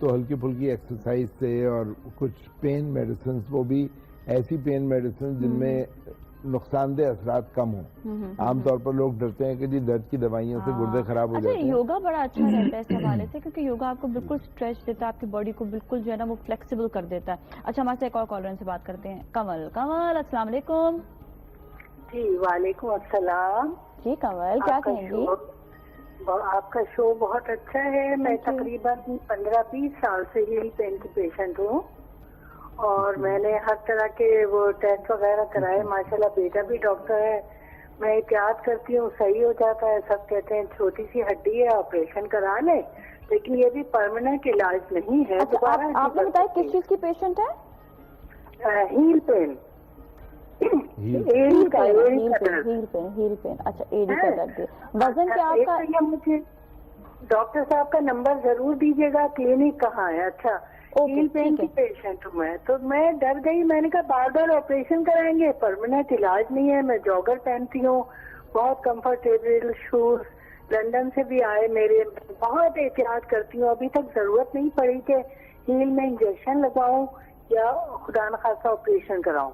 تو ہلکی پھلکی ایکسرسائز سے اور کچھ پین میڈیسنز، وہ بھی ایسی پین میڈیسنز جن میں نقصان دہ اثرات کم ہوں. عام طور پر لوگ ڈرتے ہیں کہ جی درد کی دوائیوں سے گردے خراب ہو جاتے ہیں. یوگا بڑا اچھا رہتا ہے اس حوالے سے، کیونکہ یوگا آپ کو بالکل اسٹریچ دیتا ہے، آپ کی باڈی کو بالکل جو ہے نا وہ فلیکسیبل کر دیتا ہے. اچھا ہمارے سے ایک اور کالر سے بات کرتے ہیں. کمل السلام علیکم. جی وعلیکم السلام. جی کمل کیا کہیں گی؟ آپ کا شو بہت اچھا ہے. میں تقریباً 15-20 سال سے ہیل پین کی پیشنٹ ہوں اور میں نے ہر طرح کے وہ ٹیسٹ وغیرہ کرائے. ماشاءاللہ بیٹا بھی ڈاکٹر ہے. میں احتیاط کرتی ہوں، صحیح ہو جاتا ہے. سب کہتے ہیں چھوٹی سی ہڈی ہے آپریشن کرا لیں، لیکن یہ بھی پرماننٹ علاج نہیں ہے. دوبارہ آپ نے بتایا کس چیز کی پیشنٹ ہے؟ Heel pain. Heel pain. اچھا ایڑی کا درد. وزن کیا آپ کا؟ مجھے ڈاکٹر صاحب کا نمبر ضرور دیجیے گا. کلینک کہاں ہے؟ اچھا ہیل پین کی پیشنٹ ہوں میں. تو میں ڈر گئی، میں نے کہا بار بار آپریشن کرائیں گے، پرماننٹ علاج نہیں ہے. میں جاگر پہنتی ہوں، بہت کمفرٹیبل شوز لندن سے بھی آئے میرے. بہت احتیاط کرتی ہوں. ابھی تک ضرورت نہیں پڑی کہ ہیل میں انجیکشن لگاؤں یا خدا نخواستہ آپریشن کراؤں.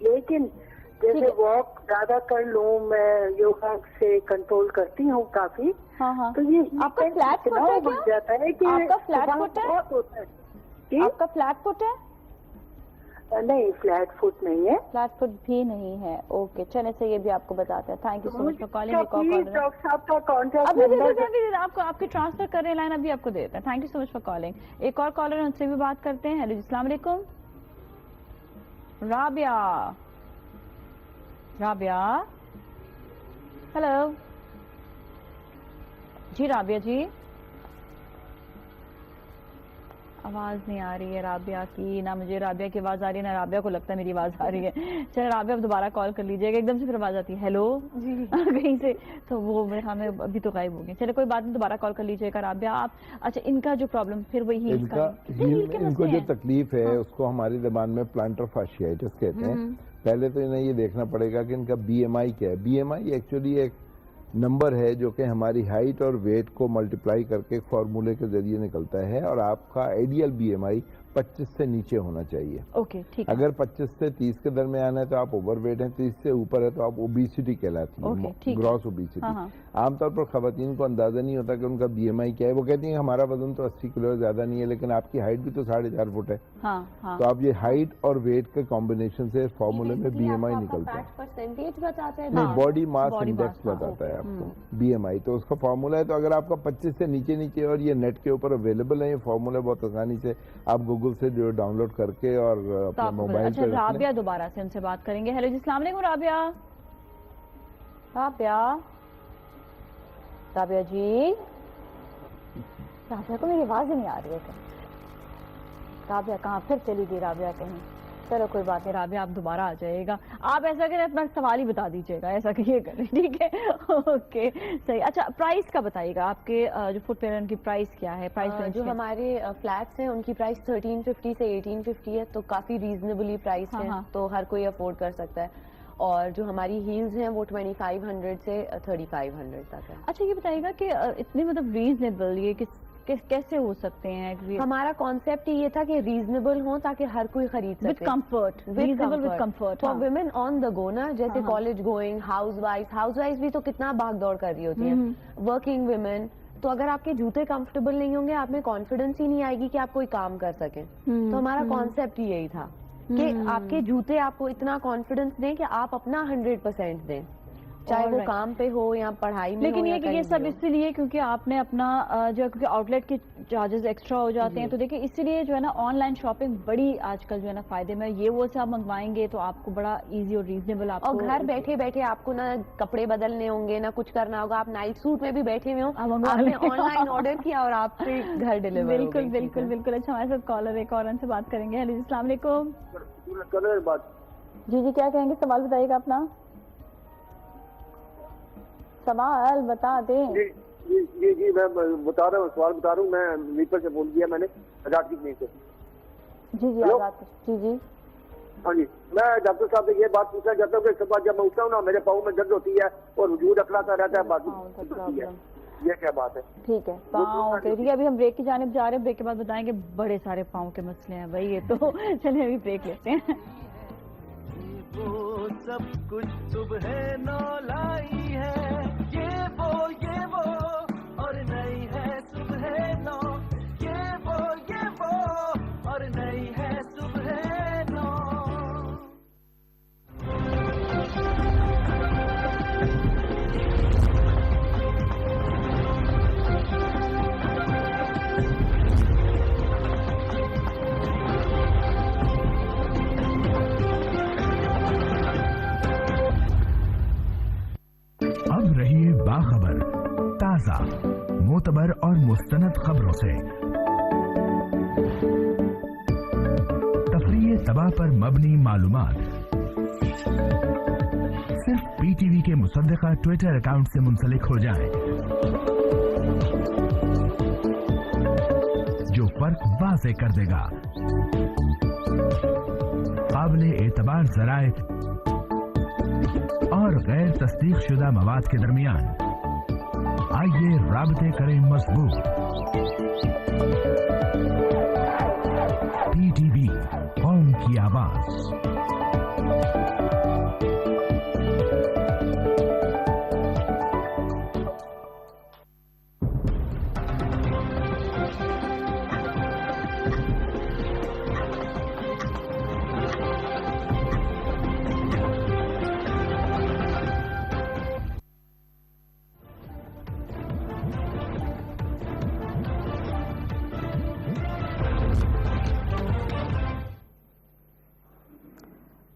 لیکن جیسے واک زیادہ کر لوں، میں یوگا سے کنٹرول کرتی ہوں کافی. تو یہ آپ کا فلیٹ فٹ بن جاتا ہے کہ آپ کا فلیٹ فٹ ہے؟ آپ کا فلیٹ فٹ ہے؟ نہیں فلیٹ فٹ نہیں ہے. فلیٹ فٹ بھی نہیں ہے. اوکے چلے سے یہ بھی آپ کو بتاتے ہیں. Thank you so much for calling. Doctor صاحب کا کانٹیکٹ آپ کی ٹرانسفر کر رہے ہیں لائن ابھی آپ کو دیتے ہیں. Thank you so much for calling. ایک اور کالر ان سے بھی بات کرتے ہیں. ہیلو جی السلام علیکم. رابعہ ہیلو جی. رابعہ جی آواز نہیں آ رہی ہے رابعہ کی. نہ مجھے رابعہ کی آواز آ رہی ہے، نہ رابعہ کو لگتا ہے میری آواز آ رہی ہے. چلے رابعہ اب دوبارہ کال کر لیجیے گا. ایک دم سے پھر آواز آتی ہے ہیلو کہیں سے، تو وہ میرے خیال میں ابھی تو غائب ہو گئے. چلے کوئی بات نہیں، دوبارہ کال کر لیجیے گا رابعہ آپ. اچھا ان کا جو پرابلم پھر وہی ان کو جو تکلیف ہے اس کو ہماری زبان میں پلانٹر فاشیائٹس کہتے ہیں. پہلے تو انہیں یہ دیکھنا پڑے گا کہ ان کا بی ایم آئی کیا ہے. بی ایم آئی ایکچولی ایک نمبر ہے جو کہ ہماری ہائٹ اور ویٹ کو ملٹیپلائی کر کے ایک فارمولے کے ذریعے نکلتا ہے، اور آپ کا آئیڈیل بی ایم آئی 25 سے نیچے ہونا چاہیے. اگر 25 سے 30 کے درمیان ہے تو آپ اوور ویٹ ہیں، 30 سے اوپر ہے تو آپ اوبیسٹی کہلاتی ہیں، گراس اوبیسٹی. عام طور پر خواتین کو اندازہ نہیں ہوتا کہ ان کا بی ایم آئی کیا ہے. وہ کہتی ہیں ہمارا وزن تو 80 کلو زیادہ نہیں ہے، لیکن آپ کی ہائٹ بھی تو 4.5 فٹ ہے. تو آپ یہ ہائٹ اور ویٹ کے کمبینیشن سے فارمولے میں بی ایم آئی نکلتا ہے. نہیں، باڈی ماس انڈیکس بتاتا ہے آپ کو بی ایم آئی. تو اس کا فارمولا ہے. تو اگر آپ کا 25 سے نیچے اور یہ نیٹ کے اوپر اویلیبل ہے یہ فارمولہ بہت آسانی سے آپ گوگل سے جو ڈاؤن لوڈ کر کے اور اپنے موبائل پہ. رابعہ دوبارہ سے ان سے بات کریں گے. ہیلو جی السلام علیکم. رابعہ جی رابعہ کو میری آواز ہی نہیں آ رہی ہے. رابعہ کہاں پھر چلی گئی رابعہ کہیں. چلو کوئی بات نہیں رابعہ آپ دوبارہ آ جائے گا. آپ ایسا کریں اپنا سوال ہی بتا دیجیے گا، ایسا کہ یہ کریں ٹھیک ہے. اوکے صحیح. اچھا پرائس کا بتائیے گا آپ کے جو فٹ پیرن کی پرائس کیا ہے؟ جو ہمارے فلیٹس ہیں ان کی پرائس 1350 سے 1850 ہے، تو کافی ریزنیبلی پرائس ہے، تو ہر کوئی افورڈ کر سکتا ہے. اور جو ہماری ہیلز ہیں وہ 2500 سے 3500 تک ہے. اچھا یہ بتائیے گا کہ اتنے مطلب ریزنیبل یہ کیسے ہو سکتے ہیں؟ ہمارا کانسیپٹ یہ تھا کہ ریزنیبل ہوں تاکہ ہر کوئی خرید سکے. With comfort. Reasonable with comfort for women on the go نا، جیسے کالج گوئنگ ہاؤس وائز بھی تو کتنا بھاگ دوڑ کر رہی ہوتی ہیں، ورکنگ ویمن. تو اگر آپ کے جوتے کمفرٹیبل نہیں ہوں گے، آپ میں کانفیڈنس ہی نہیں آئے گی کہ آپ کوئی کام کر سکیں. تو ہمارا کانسیپٹ یہی تھا کہ آپ کے جوتے آپ کو اتنا کانفیڈنس دیں کہ آپ اپنا 100% دیں، چاہے وہ کام پہ ہو یا پڑھائی میں. لیکن یہ کہ یہ سب اس لیے کیونکہ آپ نے اپنا جو کیونکہ آؤٹ لیٹ کے چارجز ایکسٹرا ہو جاتے ہیں. تو دیکھیں اسی لیے جو ہے نا آن لائن شاپنگ بڑی آج کل جو ہے نا فائدے میں. یہ وہ سے آپ منگوائیں گے تو آپ کو بڑا ایزی اور ریزنیبل آپ اور گھر بیٹھے بیٹھے آپ کو نہ کپڑے بدلنے ہوں گے نہ کچھ کرنا ہوگا. آپ نائٹ سوٹ میں بھی بیٹھے ہوئے ہوں، آپ نے آن لائن آرڈر کیا اور آپ کے گھر ڈیلیور. بالکل بالکل بالکل. اچھا ہمارے ساتھ کالر ایک اور ان سے بات کریں گے. ہیلو السلام علیکم. جی کیا کہیں گے؟ سوال بتائیے گا اپنا. سوال بتا دیں. جی میں بتا رہا ہوں، سوال بتا رہا ہوں. میں میپر سے بول دیا میں نے، آزاد کی سے. جی آزاد. جی ہاں جی. میں ڈاکٹر صاحب سے یہ بات پوچھنا چاہتا ہوں کہ صبح جب میں اٹھتا ہوں نا میرے پاؤں میں درد ہوتی ہے اور وجود اکڑاتا رہتا ہے، بازو ہوتی ہے. یہ کیا بات ہے؟ ٹھیک ہے پاؤں کے، ٹھیک ہے ابھی ہم بریک کی جانب جا رہے ہیں، بریک کے بعد بتائیں گے بڑے سارے پاؤں کے مسئلے ہیں بھائی یہ تو چلیں ابھی بریک لیتے ہیں. وہ سب کچھ صبح نو لائی ہے، یہ وہ اور نئی ہے صبح نو، یہ وہ اور نئی ہے صبح نو. اب رہیے باخبر، تازہ، معتبر اور مستند خبروں سے. تفریح تباہ پر مبنی معلومات صرف پی ٹی وی کے مصدقہ ٹویٹر اکاؤنٹ سے منسلک ہو جائیں، جو فرق واضح کر دے گا. قابل اعتبار ذرائع اور غیر تصدیق شدہ مواد کے درمیان آئیے رابطے کریں مضبوط. پی ٹی وی، قوم کی آواز.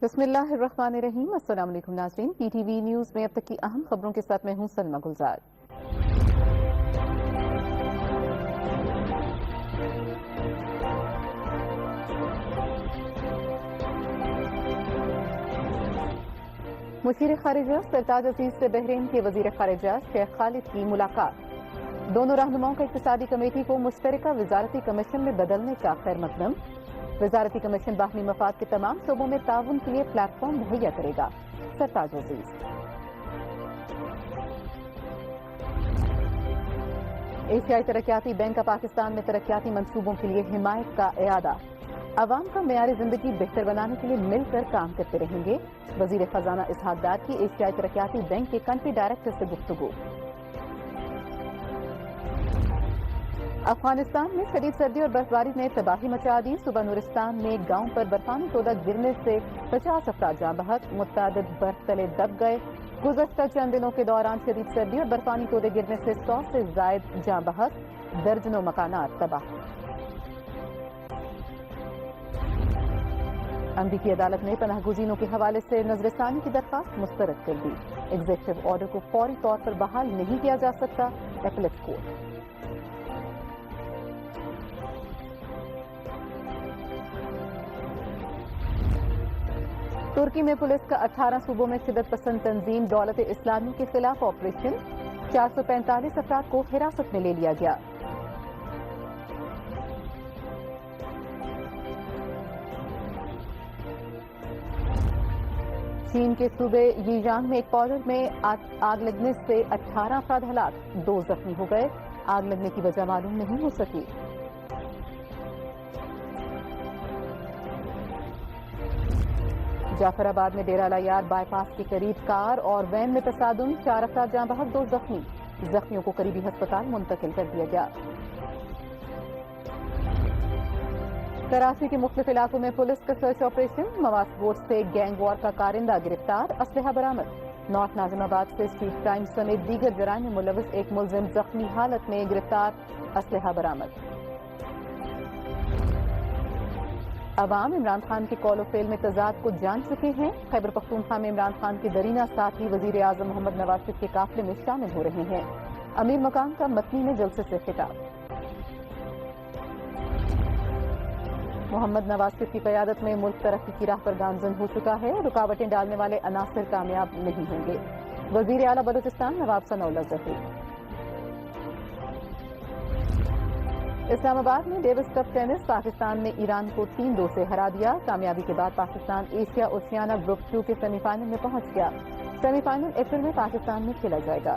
بسم اللہ الرحمن الرحیم. السلام علیکم ناظرین، پی ٹی وی نیوز میں اب تک کی اہم خبروں کے ساتھ میں ہوں سلمہ گلزار. مشیر خارجہ سرتاج عزیز سے بحرین کے وزیر خارجہ شیخ خالد کی ملاقات. دونوں رہنماؤں کا اقتصادی کمیٹی کو مشترکہ وزارتی کمیشن میں بدلنے کا خیر مقدم. وزارتی کمیشن باہمی مفاد کے تمام شعبوں میں تعاون کے لیے پلیٹ فارم مہیا کرے گا، سرتاج عزیز. ایشیائی ترقیاتی بینک کا پاکستان میں ترقیاتی منصوبوں کے لیے حمایت کا اعادہ. عوام کا معیار زندگی بہتر بنانے کے لیے مل کر کام کرتے رہیں گے. وزیر خزانہ اسحاق ڈار کی ایشیائی ترقیاتی بینک کے کنٹری ڈائریکٹر سے گفتگو. افغانستان میں شدید سردی اور برفباری نے تباہی مچا دی. صبح نورستان میں گاؤں پر برفانی تودہ گرنے سے 50 افراد جاں بحق، متعدد برف تلے دب گئے. گزشتہ چند دنوں کے دوران شدید سردی اور برفانی تودے گرنے سے 100 سے زائد جاں بحق، درجنوں مکانات تباہ. امریکی عدالت نے پناہ گزینوں کے حوالے سے نظر ثانی کی درخواست مسترد کر دی. ایگزیکٹو آرڈر کو فوری طور پر بحال نہیں کیا جا سکتا، اپیلیٹ کورٹ. ترکی میں پولیس کا 18 صوبوں میں شدت پسند تنظیم دولت اسلامی کے خلاف آپریشن. 445 افراد کو حراست میں لے لیا گیا. چین کے صوبے ییجانگ میں ایک پاؤڈر میں آگ لگنے سے 18 افراد ہلاک، 2 زخمی ہو گئے. آگ لگنے کی وجہ معلوم نہیں ہو سکی. جعفر آباد میں ڈیرہ لایار بائی پاس کے قریب کار اور وین میں تصادم، 4 افراد جاں بحق، 2 زخمی. زخمیوں کو قریبی ہسپتال منتقل کر دیا گیا. کراچی کے مختلف علاقوں میں پولیس کا سرچ آپریشن. مواس بورڈ سے گینگ وار کا کارندہ گرفتار، اسلحہ برآمد. نارتھ ناظم آباد سے اسٹریٹ کرائم سمیت دیگر جرائم میں ملوث ایک ملزم زخمی حالت میں گرفتار، اسلحہ برآمد. عوام عمران خان کے کال و فعل میں تضاد کو جان چکے ہیں. خیبر پختونخوا میں عمران خان کے درینہ ساتھی وزیر اعظم محمد نواز شریف کے قافلے میں شامل ہو رہے ہیں. امیر مقام کا متنی میں جلسے سے خطاب. محمد نواز شریف کی قیادت میں ملک ترقی کی راہ پر گامزن ہو چکا ہے. رکاوٹیں ڈالنے والے عناصر کامیاب نہیں ہوں گے. وزیر اعلیٰ بلوچستان نواب ثناء اللہ ظفیر. اسلام آباد میں ڈیوس کپ ٹینس، پاکستان نے ایران کو 3-2 سے ہرا دیا. کامیابی کے بعد پاکستان ایشیا اوشیانہ گروپ 2 کے سیمی فائنل میں پہنچ گیا. سیمی فائنل اپریل میں پاکستان میں کھیلا جائے گا.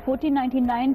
1499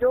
جو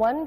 1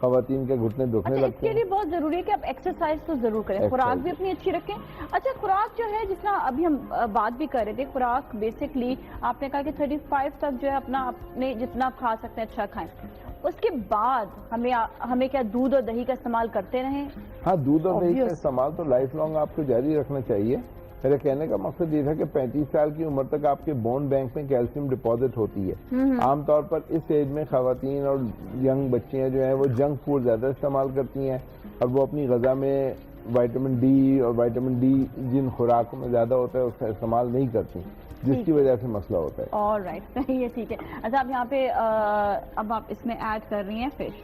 خواتین کے گھٹنے دکھنے لگتے ہیں. اس کے لیے بہت ضروری ہے کہ آپ ایکسرسائز تو ضرور کریں, خوراک بھی اپنی اچھی رکھیں. اچھا خوراک جو ہے جس طرح ابھی ہم بات بھی کر رہے تھے, خوراک بیسکلی آپ نے کہا کہ 35 تک جو ہے اپنا آپ نے جتنا کھا سکتے ہیں اچھا کھائیں. اس کے بعد ہمیں کیا دودھ اور دہی کا استعمال کرتے رہیں؟ ہاں, دودھ اور دہی کا استعمال تو لائف لانگ آپ کو جاری رکھنا چاہیے. میرے کہنے کا مقصد یہ تھا کہ 35 سال کی عمر تک آپ کے بون بینک میں کیلشیم ڈپازٹ ہوتی ہے. عام طور پر اس ایج میں خواتین اور ینگ بچیاں جو ہیں وہ جنک فوڈ زیادہ استعمال کرتی ہیں, اور وہ اپنی غذا میں وائٹامن ڈی اور وائٹامن ڈی جن خوراکوں میں زیادہ ہوتا ہے اس کا استعمال نہیں کرتی, جس کی وجہ سے مسئلہ ہوتا ہے. آلرائٹ, صحیح ہے, ٹھیک ہے. اچھا آپ یہاں پہ اب آپ اس میں ایڈ کر رہی ہیں فش,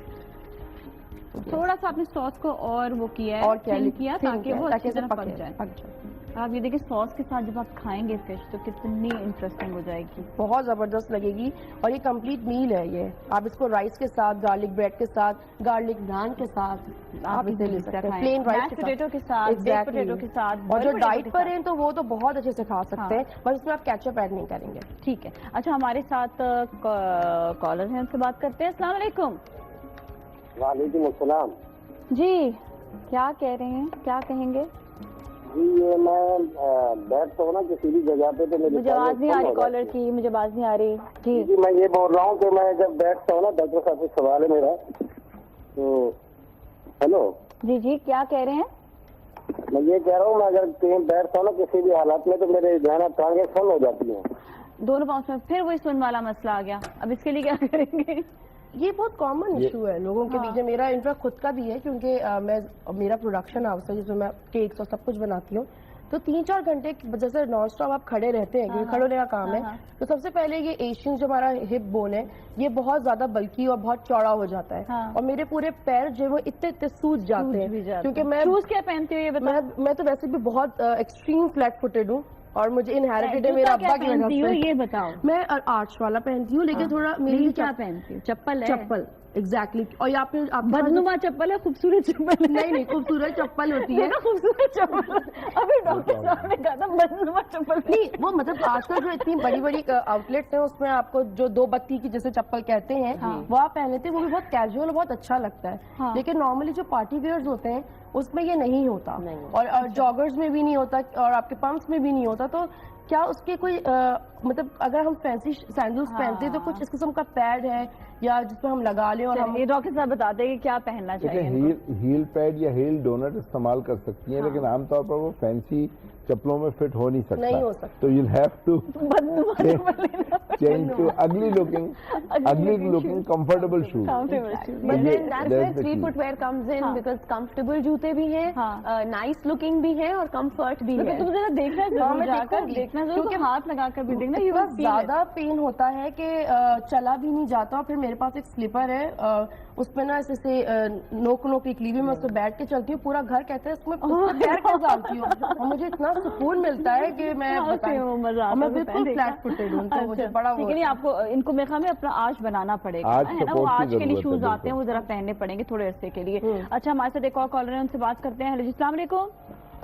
تھوڑا سا آپ نے سوس کو اور وہ کیا ہے, اور کیا تاکہ وہ اچھی طرح پک جائے. آپ یہ دیکھیں سوس کے ساتھ جب آپ کھائیں گے فش تو کتنی انٹرسٹنگ ہو جائے گی, بہت زبردست لگے گی. اور یہ کمپلیٹ میل ہے, یہ آپ اس کو رائس کے ساتھ, گارلک بریڈ کے ساتھ, گارلک نان کے ساتھ آپ اسے لے سکتے ہیں, پلین رائس پوٹیٹو کے ساتھ, بیک پوٹیٹو کے ساتھ. اور جو ڈائٹ پر ہیں تو وہ تو بہت اچھے سے کھا سکتے ہیں, بس اس میں آپ کیچپ ایڈ نہیں کریں گے. ٹھیک ہے. اچھا ہمارے ساتھ کالر ہیں, ان سے بات کرتے ہیں. السلام علیکم. وعلیکم السلام. جی کیا کہہ رہے ہیں, کیا کہیں گے؟ جی یہ میں بیٹھتا ہوں نا کسی بھی جگہ پہ تو مجھے آواز نہیں آ رہی کالر کی, مجھے آواز نہیں آ رہی. جی جی میں یہ بول رہا ہوں کہ میں جب بیٹھتا ہوں نا, ڈاکٹر صاحب سے سوال ہے میرا. تو ہیلو. جی جی کیا کہہ رہے ہیں؟ میں یہ کہہ رہا ہوں, میں اگر کہیں بیٹھتا ہوں نا کسی بھی حالات میں تو میرے ذہن ٹانگیں سن ہو جاتی ہیں, دونوں پاؤں میں. پھر وہی سن والا مسئلہ آ گیا, اب اس کے لیے کیا کریں گے؟ یہ بہت کامن ایشو ہے لوگوں کے بیچ میں. میرا انفیکٹ خود کا بھی ہے, کیونکہ میرا پروڈکشن ہاؤس ہے جس میں کیکس اور سب کچھ بناتی ہوں. تو 3-4 گھنٹے جیسے نان اسٹاپ آپ کھڑے رہتے ہیں, کیونکہ کھڑے ہونے کا کام ہے. تو سب سے پہلے یہ ایشین جو ہمارا ہپ بون ہے یہ بہت زیادہ بلکی اور بہت چوڑا ہو جاتا ہے, اور میرے پورے پیر جو وہ اتنے سوج جاتے ہیں. کیونکہ میں شوز کیا پہنتی ہوں یہ بتاؤ؟ میں تو ویسے بھی بہت ایکسٹریم فلیٹ فوٹڈ ہوں, اور مجھے انہیریٹڈ ہے میرا ابا کی وجہ سے. یہ بتاؤ. میں آرچ والا پہنتی ہوں, لیکن تھوڑا میری کیا پہنتی ہوں؟ چپل ہے. چپل ایگزیکٹلی. اور یا پھر بدنما چپل ہے, خوبصورت چپل. نہیں خوبصورت چپل ہوتی ہے, خوبصورت چپل. ابھی ڈاکٹر صاحب نے کہا تھا بدنما چپل نہیں, وہ مطلب آج کل جو اتنی بڑی بڑی آؤٹ لیٹس ہیں اس میں آپ کو جو 2 بتی کی جیسے چپل کہتے ہیں وہ آپ پہن لیتے ہیں, وہ بھی بہت کیجول اور بہت اچھا لگتا ہے. لیکن نارملی جو پارٹی ویئرز ہوتے ہیں اس میں یہ نہیں ہوتا, اور جاگرز میں بھی نہیں ہوتا, اور آپ کے پمپس میں بھی نہیں ہوتا. تو کیا اس کے کوئی مطلب اگر ہم فینسی سینڈلز پہنتے ہیں تو کچھ اس قسم کا پیڈ ہے یا جس پہ ہم لگا لیں, اور ہم ڈاکٹر صاحب بتاتے ہیں کہ کیا پہننا چاہیے. ہیل پیڈ یا ہیل ڈونٹ استعمال کر سکتی ہیں, لیکن عام طور پر وہ فینسی چپلوں میں فٹ ہو نہیں سکتا. تو you have to change to ugly looking comfortable shoes. 3 footwear comes in because comfortable جوتے بھی ہیں, نائس لکنگ بھی ہے, اور کمفرٹ بھی ہے. تم ذرا دیکھنا کیونکہ ہاتھ لگا کر بھی دیکھنا, یہ بہت زیادہ پین ہوتا ہے کہ چلا بھی نہیں جاتا. پھر میرے پاس ایک سلیپر ہے, اس میں نا ایسے نوک نکلی ہوئی, میں اس پہ بیٹھ کے چلتی ہوں. پورا گھر کہتا ہے اس میں پیر کیوں ڈالتی ہوں, اور مجھے اتنا سکون ملتا ہے کہ میں بالکل فلیٹ فٹڈ ہوں. تو مجھے بڑا نہیں, آپ کو ان کو میرے میں اپنا آج بنانا پڑے گا, ہے نا. وہ آج کے لیے شوز آتے ہیں, وہ ذرا پہننے پڑیں گے تھوڑے عرصے کے لیے. اچھا ہمارے ساتھ ایک اور کالر ہے, ان سے بات کرتے ہیں. ہیلو جی السلام علیکم.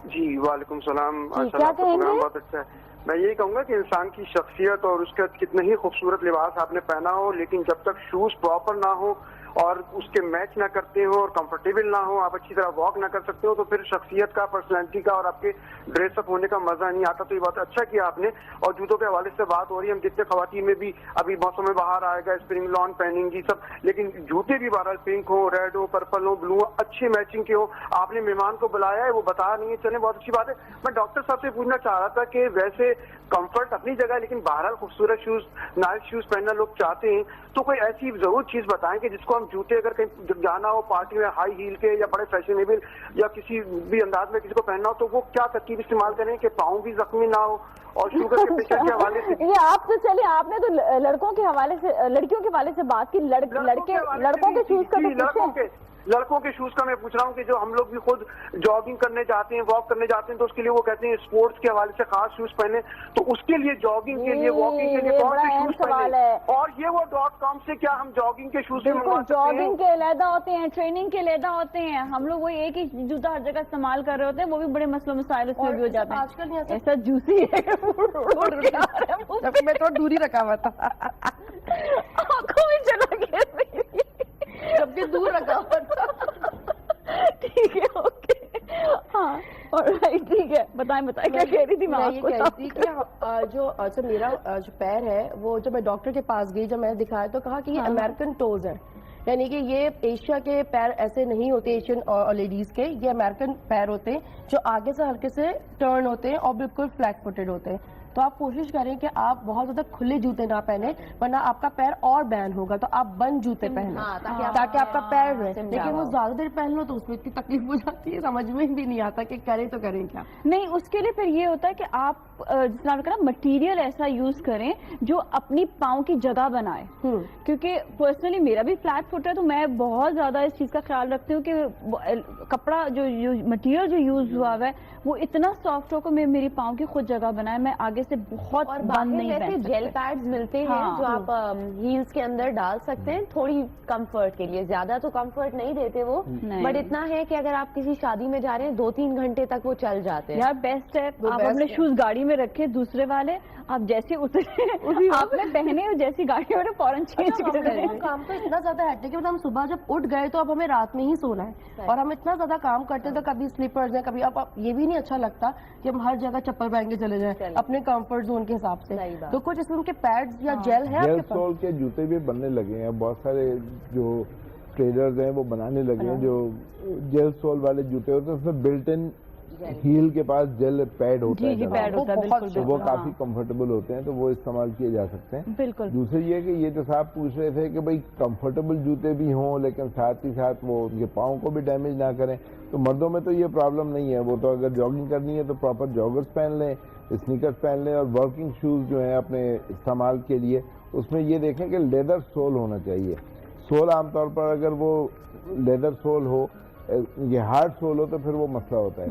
جی وعلیکم السلام. کیا کہیں گے؟ بہت اچھا ہے. میں یہی کہوں گا کہ انسان کی شخصیت اور اس کا کتنا ہی خوبصورت لباس آپ نے پہنا ہو, لیکن جب تک شوز پراپر نہ ہو اور اس کے میچ نہ کرتے ہو اور کمفرٹیبل نہ ہو, آپ اچھی طرح واک نہ کر سکتے ہو, تو پھر شخصیت کا, پرسنالٹی کا اور آپ کے ڈریس اپ ہونے کا مزہ نہیں آتا. تو یہ بات اچھا کیا آپ نے. اور جوتوں کے حوالے سے بات ہو رہی ہے, ہم جتنے خواتین میں بھی ابھی موسم باہر آئے گا, اسپرنگ لان پہنیں گی سب, لیکن جوتے بھی بہرحال پنک ہو, ریڈ ہو, پرپل ہو, بلو ہو, اچھے میچنگ کے ہو. آپ نے مہمان کو بلایا ہے, وہ بتا نہیں ہے, چلیں بہت اچھی بات ہے. میں ڈاکٹر صاحب سے پوچھنا چاہ رہا تھا کہ ویسے کمفرٹ اپنی جگہ ہے, لیکن بہرحال خوبصورت شوز, نائس شوز پہننا لوگ چاہتے ہیں, تو کوئی ایسی ضرور چیز بتائیں کہ جس کو ہم جوتے اگر کہیں جانا ہو پارٹی میں ہائی ہیل کے یا بڑے فیشنیبل یا کسی بھی انداز میں کسی کو پہننا ہو, تو وہ کیا ترکیب استعمال کریں کہ پاؤں بھی زخمی نہ ہو اور شوگر کے پیشنٹ کے حوالے سے. یہ آپ تو چلیے, آپ نے تو لڑکوں کے حوالے سے, لڑکیوں کے حوالے سے بات کی, لڑکوں کے شوز کا تو لڑکوں کے شوز کا میں پوچھ رہا ہوں کہ جو ہم لوگ بھی خود جاگنگ کرنے جاتے ہیں, واک کرنے جاتے ہیں, تو اس کے لیے وہ کہتے ہیں اسپورٹس کے حوالے سے خاص شوز پہنے, تو اس کے لیے جاگنگ کے لیے, واکنگ کے لیے کون سے شوز پہنے, اور یہ وہ .com سے کیا ہم جاگنگ کے شوز منگوا سکتے ہیں؟ جاگنگ کے علیحدہ ہوتے ہیں, ٹریننگ کے علیحدہ ہوتے ہیں. ہم لوگ وہی ایک ہی جوتا ہر جگہ استعمال کر رہے ہوتے ہیں, وہ بھی بڑے مسئلہ مسائل اس میں بھی ہو جاتے ہیں. آج کل ایسا جوسی ہے, میں تو دوری رکھا ہوا تھا, آنکھوں میں چلا گیا, جب بھی دور رکھا ہوا بتائیں کیا کہہ رہی تھی میں آپ کو؟ یہ کہہ رہی تھی کہ جو میرا جو پیر ہے وہ جب میں ڈاکٹر کے پاس گئی، جب میں نے دکھایا تو کہا کہ یہ امریکن ٹوز ہے، یعنی کہ یہ ایشیا کے پیر ایسے نہیں ہوتے، ایشین اور لیڈیز کے، یہ امریکن پیر ہوتے ہیں جو آگے سے ہلکے سے ٹرن ہوتے ہیں اور بالکل فلیٹ فوٹڈ ہوتے ہیں. تو آپ کوشش کریں کہ آپ بہت زیادہ کھلے جوتے نہ پہنیں ورنہ آپ کا پیر اور بین ہوگا. تو آپ بند جوتے پہنیں تاکہ آپ کا پیر رہے. لیکن وہ زیادہ دیر پہن لو تو اس میں اتنی تکلیف ہو جاتی ہے، سمجھ میں بھی نہیں آتا کہ کریں تو کریں کیا. نہیں، اس کے لیے پھر یہ ہوتا ہے کہ آپ جس طرح کہا مٹیریل ایسا یوز کریں جو اپنی پاؤں کی جگہ بنائے. کیونکہ پرسنلی میرا بھی فلیٹ فٹ ہے تو میں بہت زیادہ اس چیز کا خیال رکھتی ہوں کہ کپڑا جو مٹیریل جو یوز ہوا ہے وہ اتنا سافٹ ہو کہ میری پاؤں کی خود جگہ بنائے، میں آگے سے بہت بند نہیں جیسے جیل پیڈز ملتے ہیں جو آپ ہیلز کے اندر ڈال سکتے ہیں تھوڑی کمفرٹ کے لیے. زیادہ تو کمفرٹ نہیں دیتے وہ، بٹ اتنا ہے کہ اگر آپ کسی شادی میں جا رہے ہیں 2-3 گھنٹے تک وہ چل جاتے ہیں. یار بیسٹ ہے آپ اپنے شوز گاڑی میں رکھے، دوسرے والے آپ جیسے اترے آپ نے پہنے اور جیسی گاڑی میں فوراً چینج کر دیں. کام تو اتنا زیادہ ہیکٹک ہے، ہم صبح جب اٹھ گئے تو اب ہمیں رات میں ہی سونا ہے اور ہم اتنا زیادہ کام کرتے ہیں تو کبھی سلیپرز ہیں، کبھی اب یہ بھی نہیں اچھا لگتا کہ ہم ہر جگہ چپل پہن کے چلے جائیں اپنے کمفرٹ زون کے حساب سے. تو کچھ اس کے پیڈز یا جیل ہے جیل سول کے جوتے بھی بننے لگے ہیں، بہت سارے جو ٹریڈرز ہیں وہ بنانے لگے ہیں. جو جیل سول والے جوتے ہوتے ہیں اس میں بلٹ ان ہیل کے پاس جیل پیڈ ہوتا ہے، وہ کافی کمفرٹیبل ہوتے ہیں تو وہ استعمال کیے جا سکتے ہیں. بالکل. دوسری یہ کہ یہ جو صاحب پوچھ رہے تھے کہ بھائی کمفرٹیبل جوتے بھی ہوں لیکن ساتھ ہی ساتھ وہ ان کے پاؤں کو بھی ڈیمیج نہ کریں، تو مردوں میں تو یہ پرابلم نہیں ہے. وہ تو اگر جاگنگ کرنی ہے تو پراپر جاگرز پہن لیں، اسنیکرز پہن لیں، اور ورکنگ شوز جو ہیں اپنے استعمال کے لیے اس میں یہ دیکھیں کہ لیدر سول ہونا چاہیے. سول عام طور پر اگر وہ لیدر سول ہو، یہ ہارڈ سول ہو تو پھر وہ مسئلہ ہوتا ہے.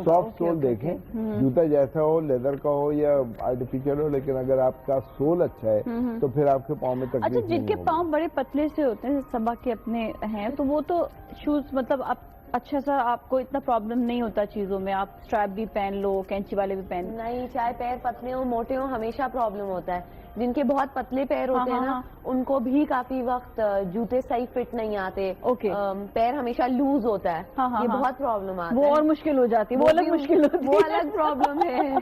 سافٹ سول دیکھیں، جوتا جیسا ہو، لیدر کا ہو یا آرٹیفیشل ہو، لیکن اگر آپ کا سول اچھا ہے تو پھر آپ کے پاؤں میں تکلیف نہیں ہوگی. جن کے پاؤں بڑے پتلے سے ہوتے ہیں سبا کے اپنے ہیں تو وہ تو شوز مطلب اچھا سا آپ کو اتنا پرابلم نہیں ہوتا چیزوں میں، آپ اسٹریپ بھی پہن لو، کینچی والے بھی پہن. نہیں، چاہے پیر پتلے ہوں موٹے ہوں ہمیشہ پرابلم ہوتا ہے. جن کے بہت پتلے پیر ہوتے ہیں نا ان کو بھی کافی وقت جوتے صحیح فٹ نہیں آتے، پیر ہمیشہ لوز ہوتا ہے، یہ بہت پرابلم آتا ہے. وہ اور مشکل ہو جاتی ہے، وہ الگ مشکل ہوتی ہے، وہ الگ پرابلم ہے.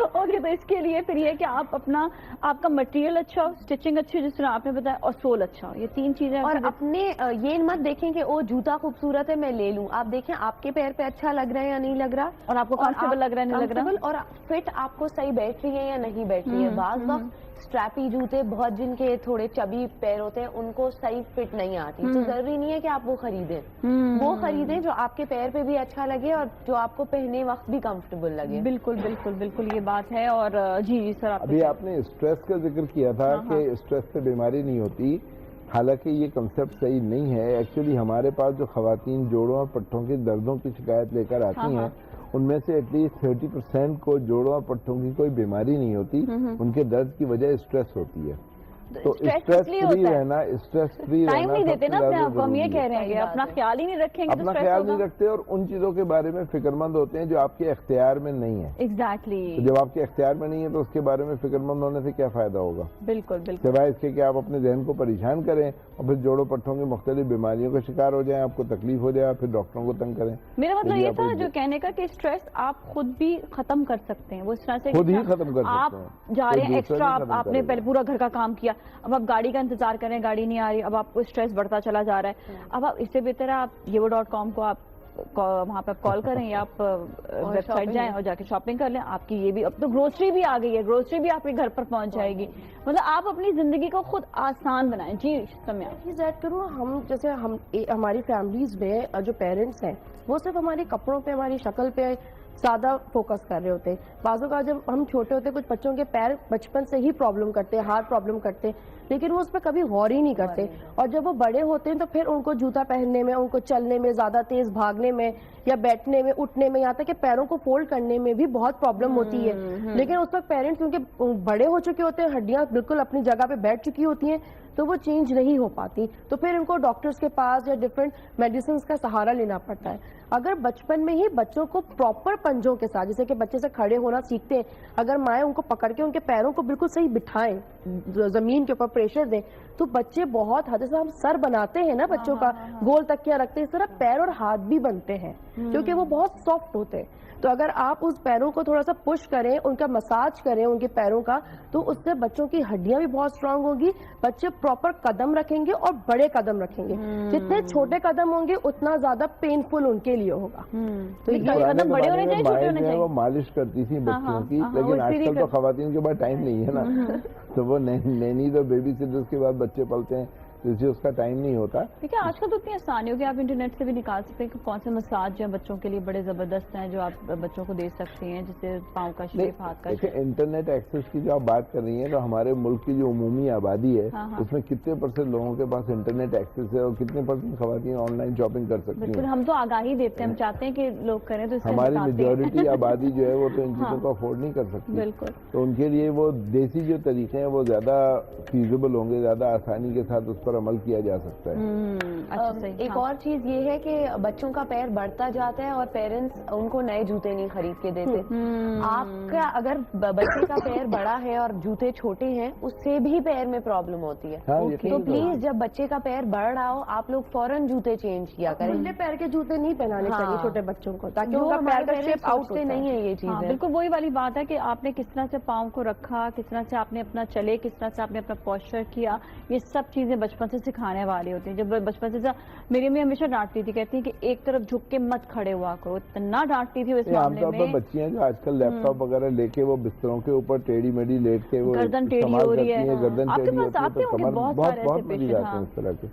اوکے، تو اس کے لیے پھر یہ کہ آپ کا مٹیریل اچھا ہو، اسٹچنگ اچھی ہو جس طرح آپ نے بتایا، اور سول اچھا ہو، یہ 3 چیزیں. اور اپنے یہ مت دیکھیں کہ وہ جوتا خوبصورت ہے میں لے لوں، آپ دیکھیں آپ کے پیر پہ اچھا لگ رہا ہے یا نہیں لگ رہا، اور آپ کو کمفرٹیبل لگ رہا ہے نہیں لگ رہا، اور فٹ آپ کو صحیح بیٹھ رہی ہے یا نہیں بیٹھ رہی ہے. بعض وقت اسٹریپی جوتے بہت جن کے تھوڑے چبی پیر ہوتے ہیں ان کو صحیح فٹ نہیں آتی، تو ضروری نہیں ہے کہ آپ وہ خریدیں. وہ خریدیں جو آپ کے پیر پہ بھی اچھا لگے اور جو آپ کو پہنے وقت بھی کمفرٹیبل لگے. بالکل بالکل بالکل، یہ بات ہے. اور جی سر، ابھی آپ نے اسٹریس کا ذکر کیا تھا کہ اسٹریس سے بیماری نہیں ہوتی، حالانکہ یہ کنسیپٹ صحیح نہیں ہے. ایکچولی ہمارے پاس جو خواتین جوڑوں اور پٹھوں کے دردوں کی شکایت لے کر آتی ہیں ان میں سے ایٹ لیسٹ 30% کو جوڑوں اور پٹھوں کی کوئی بیماری نہیں ہوتی، ان کے درد کی وجہ اسٹریس ہوتی ہے. تو اسٹریس فری رہنا، اسٹریس فری ٹائم نہیں دیتے نا اپنے آپ کو، ہم یہ کہہ رہے ہیں کہ اپنا خیال ہی نہیں رکھیں گے، اپنا خیال نہیں رکھتے اور ان چیزوں کے بارے میں فکر مند ہوتے ہیں جو آپ کے اختیار میں نہیں ہے. ایگزیکٹلی. جب آپ کے اختیار میں نہیں ہے تو اس کے بارے میں فکر مند ہونے سے کیا فائدہ ہوگا؟ بالکل بالکل، سوائے اس کے کہ آپ اپنے ذہن کو پریشان کریں اور پھر جوڑوں پٹھوں کی مختلف بیماریوں کا شکار ہو جائیں، آپ کو تکلیف ہو جائے، پھر ڈاکٹروں کو تنگ کریں. میرا مطلب یہ تھا جو کہنے کا کہ اسٹریس آپ خود بھی ختم کر سکتے ہیں. وہ اس طرح سے خود ہی ختم کر سکتے ہیں. آپ جا رہے ہیں ایکسٹرا، آپ نے پہلے پورا گھر کا کام کیا، اب آپ گاڑی کا انتظار کریں، گاڑی نہیں آ رہی، اب آپ کو اسٹریس بڑھتا چلا جا رہا ہے. اب آپ اس سے بہتر ہے آپ yevo.com کو آپ وہاں پہ کال کریں یا آپ ویب سائٹ جائیں اور جا کے شاپنگ کر لیں. آپ کی یہ بھی اب تو گروسری بھی آ گئی ہے، گروسری بھی آپ کے گھر پر پہنچ جائے گی. مطلب آپ اپنی زندگی کو خود آسان بنائیں. جی سمیہ زیڈ کروں، ہم جیسے ہماری فیملیز میں جو پیرنٹس ہیں وہ صرف ہمارے کپڑوں پہ، ہماری شکل پہ زیادہ فوکس کر رہے ہوتے ہیں. بعضوں کا جب ہم چھوٹے ہوتے ہیں کچھ بچوں کے پیر بچپن سے ہی پرابلم کرتے ہیں، ہارٹ پرابلم کرتے ہیں، لیکن وہ اس پہ کبھی غور ہی نہیں کرتے. اور جب وہ بڑے ہوتے ہیں تو پھر ان کو جوتا پہننے میں، ان کو چلنے میں، زیادہ تیز بھاگنے میں یا بیٹھنے میں، اٹھنے میں، یہاں تک کہ پیروں کو فولڈ کرنے میں بھی بہت پرابلم ہوتی ہے. لیکن اس وقت پیرنٹس کیونکہ بڑے ہو چکے ہوتے ہیں، ہڈیاں بالکل اپنی جگہ پہ بیٹھ چکی ہوتی ہیں تو وہ چینج نہیں ہو پاتی، تو پھر ان کو ڈاکٹرز کے پاس یا ڈفرینٹ میڈیسنز کا سہارا لینا پڑتا ہے. اگر بچپن میں ہی بچوں کو پراپر پنجوں کے ساتھ، جیسے کہ بچے سے کھڑے ہونا سیکھتے ہیں، اگر مائیں ان کو پکڑ کے ان کے پیروں کو بالکل صحیح بٹھائیں، زمین کے اوپر پریشر دیں، تو بچے بہت حد سے، ہم سر بناتے ہیں نا بچوں کا، گول تکیہ رکھتے ہیں، اس طرح پیر اور ہاتھ بھی بنتے ہیں. کیونکہ وہ بہت سافٹ ہوتے ہیں. تو اگر آپ اس پیروں کو تھوڑا سا پش کریں, ان کا مساج کریں ان کے پیروں کا, تو اس سے بچوں کی ہڈیاں بھی بہت اسٹرانگ ہوگی, بچے پراپر قدم رکھیں گے اور بڑے قدم رکھیں گے. جتنے چھوٹے قدم ہوں گے اتنا زیادہ پینفل ان کے لیے ہوگا. تو قدم بڑے ہونے چاہیے, چھوٹے ہونے چاہیے. وہ مالش کرتی تھی بچوں کی, لیکن آج کل تو خواتین کے پاس ٹائم نہیں ہے نا, تو وہ نینی تو بیبی سٹرز کے بعد بچے پلتے ہیں, اس کا ٹائم نہیں ہوتا. دیکھیں آج کل تو اتنی آسانی ہو کہ آپ انٹرنیٹ سے بھی نکال سکتے ہیں کہ کون سے مساج جو ہیں بچوں کے لیے بڑے زبردست ہیں جو آپ بچوں کو دے سکتے ہیں, جیسے پاؤں کا شیپ, ہاتھ کا شیپ. انٹرنیٹ ایکسس کی جو آپ بات کر رہی ہیں, تو ہمارے ملک کی جو عمومی آبادی ہے اس میں کتنے % لوگوں کے پاس انٹرنیٹ ایکسس ہے اور کتنے % خواتین آن لائن شاپنگ کر سکتی ہیں. بالکل, ہم تو آگاہی دیتے ہیں, ہم چاہتے ہیں کہ لوگ کریں, تو ہماری میجورٹی آبادی جو ہے وہ تو ان چیزوں کو افورڈ نہیں کر سکتی. بالکل, تو ان کے لیے وہ دیسی جو طریقے ہیں وہ زیادہ فیزیبل ہوں گے, زیادہ آسانی کے ساتھ اس پر عمل کیا جا سکتا. ایک اور چیز یہ ہے کہ بچوں کا پیر بڑھتا جاتا ہے اور پیرنٹس ان کو نئے جوتے نہیں خرید کے دیتے. آپ کا اگر بچے کا پیر بڑا ہے اور جوتے چھوٹے ہیں, اس سے بھی پیر میں پرابلم ہوتی ہے. تو پلیز جب بچے کا پیر بڑھ رہا ہو آپ لوگ فوراً جوتے چینج کیا کریں. پیر کے جوتے نہیں پہنانے چاہیے چھوٹے بچوں کو, تاکہ ان کا پیر کا شیپ آؤٹ سے نہیں ہے. یہ چیز بالکل وہی والی بات ہے کہ آپ نے کس طرح سے پاؤں کو رکھا, کس طرح سے آپ نے اپنا چلے, کس طرح سے آپ نے اپنا پوسچر کیا, یہ سب چیزیں بچپن سے سکھانے والے ہوتے ہیں. جب بچپن سے میری امی ہمیشہ ڈانٹتی تھی, کہتی ہیں کہ ایک طرف جھک کے مت کھڑے ہوا کرو, اتنا ڈانٹتی تھی اس معاملے میں. بچیاں جو آج کل لیپ ٹاپ وغیرہ لے کے وہ بستروں کے اوپر ٹیڑھی میڑھی لیٹ کے وہ گردن ٹیڑھی ہو رہی ہے, گردن ٹیڑھی ہوتی ہے, تو کمر بہت مری جاتے ہیں اس طرح کے,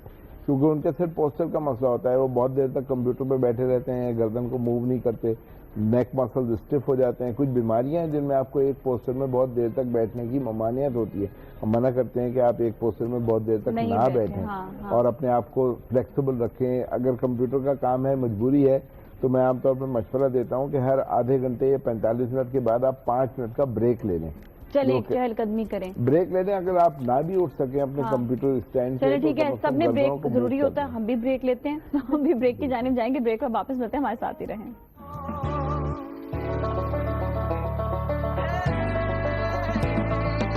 کیونکہ ان کے صرف پوسچر کا مسئلہ ہوتا ہے. وہ بہت دیر تک کمپیوٹر پہ بیٹھے رہتے ہیں, گردن کو موو نہیں کرتے, نیک مسلز اسٹف ہو جاتے ہیں. کچھ بیماریاں ہیں جن میں آپ کو ایک پوسچر میں بہت دیر تک بیٹھنے کی ممانعت ہوتی ہے. ہم منع کرتے ہیں کہ آپ ایک پوسچر میں بہت دیر تک نہ بیٹھیں اور اپنے آپ کو فلیکسیبل رکھیں. اگر کمپیوٹر کا کام ہے, مجبوری ہے, تو میں عام طور پر مشورہ دیتا ہوں کہ ہر آدھے گھنٹے یا 45 منٹ کے بعد آپ 5 منٹ کا بریک لے لیں. چلیں چہل قدمی کریں, بریک لے لیں. اگر آپ نہ بھی اٹھ سکیں اپنے کمپیوٹر اسٹینڈ سے, چلیں ٹھیک ہے, سب نے بریک ضروری ہوتا ہے, ہم بھی بریک لیتے ہیں, ہم بھی بریک کی جانب جائیں گے. بریک پر واپس ملتے ہیں, ہمارے ساتھ ہی رہیں.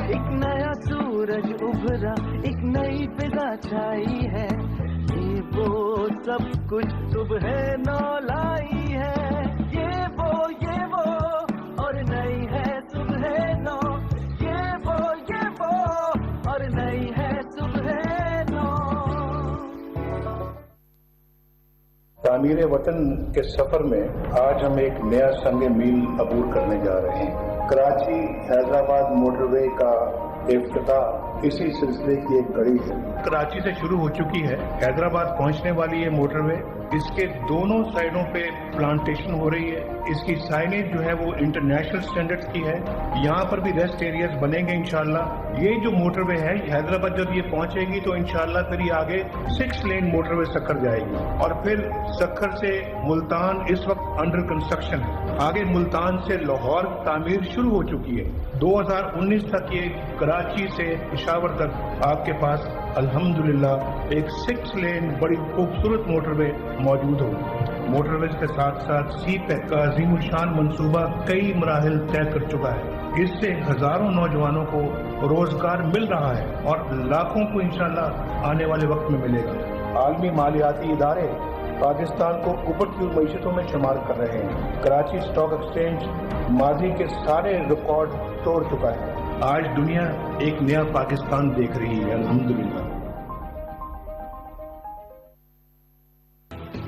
ایک نیا سورج ابھرا, ایک نئی فضا چھائی ہے, یہ وہ سب کچھ صبح نو لائی ہے. یہ وہ اور نئی ہے صبح نو, یہ وہ اور نئی ہے صبح نو. تعمیر وطن کے سفر میں آج ہم ایک نیا سنگ میل عبور کرنے جا رہے ہیں. کراچی حیدرآباد موٹر وے کا افتتاح اسی سلسلے کی ایک کڑی ہے. کراچی سے شروع ہو چکی ہے, حیدرآباد پہنچنے والی یہ موٹر وے, اس کے دونوں سائڈوں پہ پلانٹیشن ہو رہی ہے. اس کی سائنیج جو ہے وہ انٹرنیشنل سٹینڈرڈز کی ہے. یہاں پر بھی ریسٹ ایریاز بنیں گے انشاءاللہ. یہ جو موٹر وے ہے حیدرآباد جب یہ پہنچے گی تو انشاءاللہ پھر یہ آگے 6 لین موٹر وے سکھر جائے گی, اور پھر سکھر سے ملتان اس وقت انڈر کنسٹرکشن ہے. آگے ملتان سے لاہور تعمیر شروع ہو چکی ہے. 2019 تک یہ کراچی سے پشاور تک آپ کے پاس الحمدللہ ایک 6 لین بڑی خوبصورت موٹر وے موجود ہوگی. موٹر ویز کے ساتھ ساتھ سی پیک کا عظیم الشان منصوبہ کئی مراحل طے کر چکا ہے. اس سے ہزاروں نوجوانوں کو روزگار مل رہا ہے اور لاکھوں کو انشاءاللہ آنے والے وقت میں ملے گا. عالمی مالیاتی ادارے پاکستان کو ابھرتی ہوئی معیشتوں میں شمار کر رہے ہیں. کراچی اسٹاک ایکسچینج ماضی کے سارے ریکارڈ توڑ چکا ہے. آج دنیا ایک نیا پاکستان دیکھ رہی ہے الحمدللہ.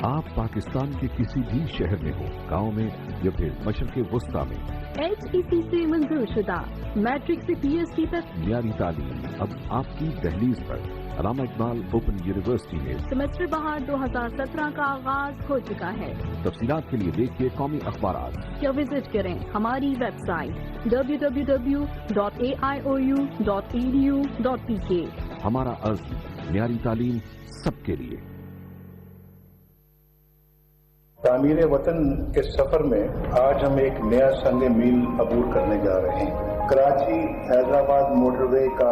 آپ پاکستان کے کسی بھی شہر میں ہو, گاؤں میں یا پھر مشرق وسطیٰ میں, HEC سے منظور شدہ میٹرک سے PhD تک معیاری تعلیم اب آپ کی دہلیز پر. علامہ اقبال اوپن یونیورسٹی میں سیمسٹر بہار 2017 کا آغاز ہو چکا ہے. تفصیلات کے لیے دیکھیے قومی اخبارات یا وزٹ کریں ہماری ویب سائٹ www.aiou.edu.pk. ہمارا عزم معیاری تعلیم سب کے لیے. تعمیر وطن کے سفر میں آج ہم ایک نیا سنگ میل عبور کرنے جا رہے ہیں. کراچی حیدرآباد موٹر وے کا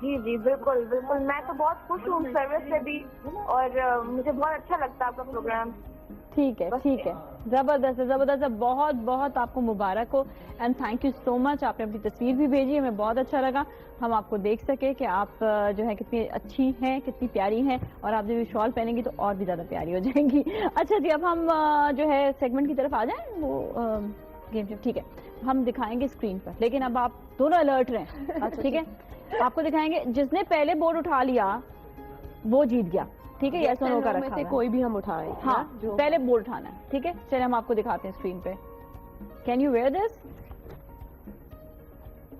جی جی بالکل بالکل, میں تو بہت خوش ہوں سروس سے بھی, اور مجھے بہت اچھا لگتا ہے آپ کا پروگرام. ٹھیک ہے ٹھیک ہے, زبردست ہے زبردست ہے, بہت بہت آپ کو مبارک ہو اینڈ تھینک یو سو مچ. آپ نے اپنی تصویر بھی بھیجی, ہمیں بہت اچھا لگا ہم آپ کو دیکھ سکے کہ آپ جو ہے کتنی اچھی ہیں, کتنی پیاری ہیں, اور آپ جب یہ شال پہنیں گی تو اور بھی زیادہ پیاری ہو جائیں گی. اچھا جی, اب ہم جو ہے سیگمنٹ کی طرف آ جائیں, وہ گیم شو. ٹھیک ہے, ہم دکھائیں گے اسکرین پر, لیکن اب آپ دونوں الرٹ رہیں. ٹھیک ہے, آپ کو دکھائیں گے, جس نے پہلے بورڈ اٹھا لیا وہ جیت گیا. ٹھیک ہے, یس اور نو کا رکھا ہے, کوئی بھی ہم اٹھائیں. ہاں پہلے بورڈ اٹھانا ہے. ٹھیک ہے, چلے ہم آپ کو دکھاتے ہیں اسکرین پہ. Can you where this?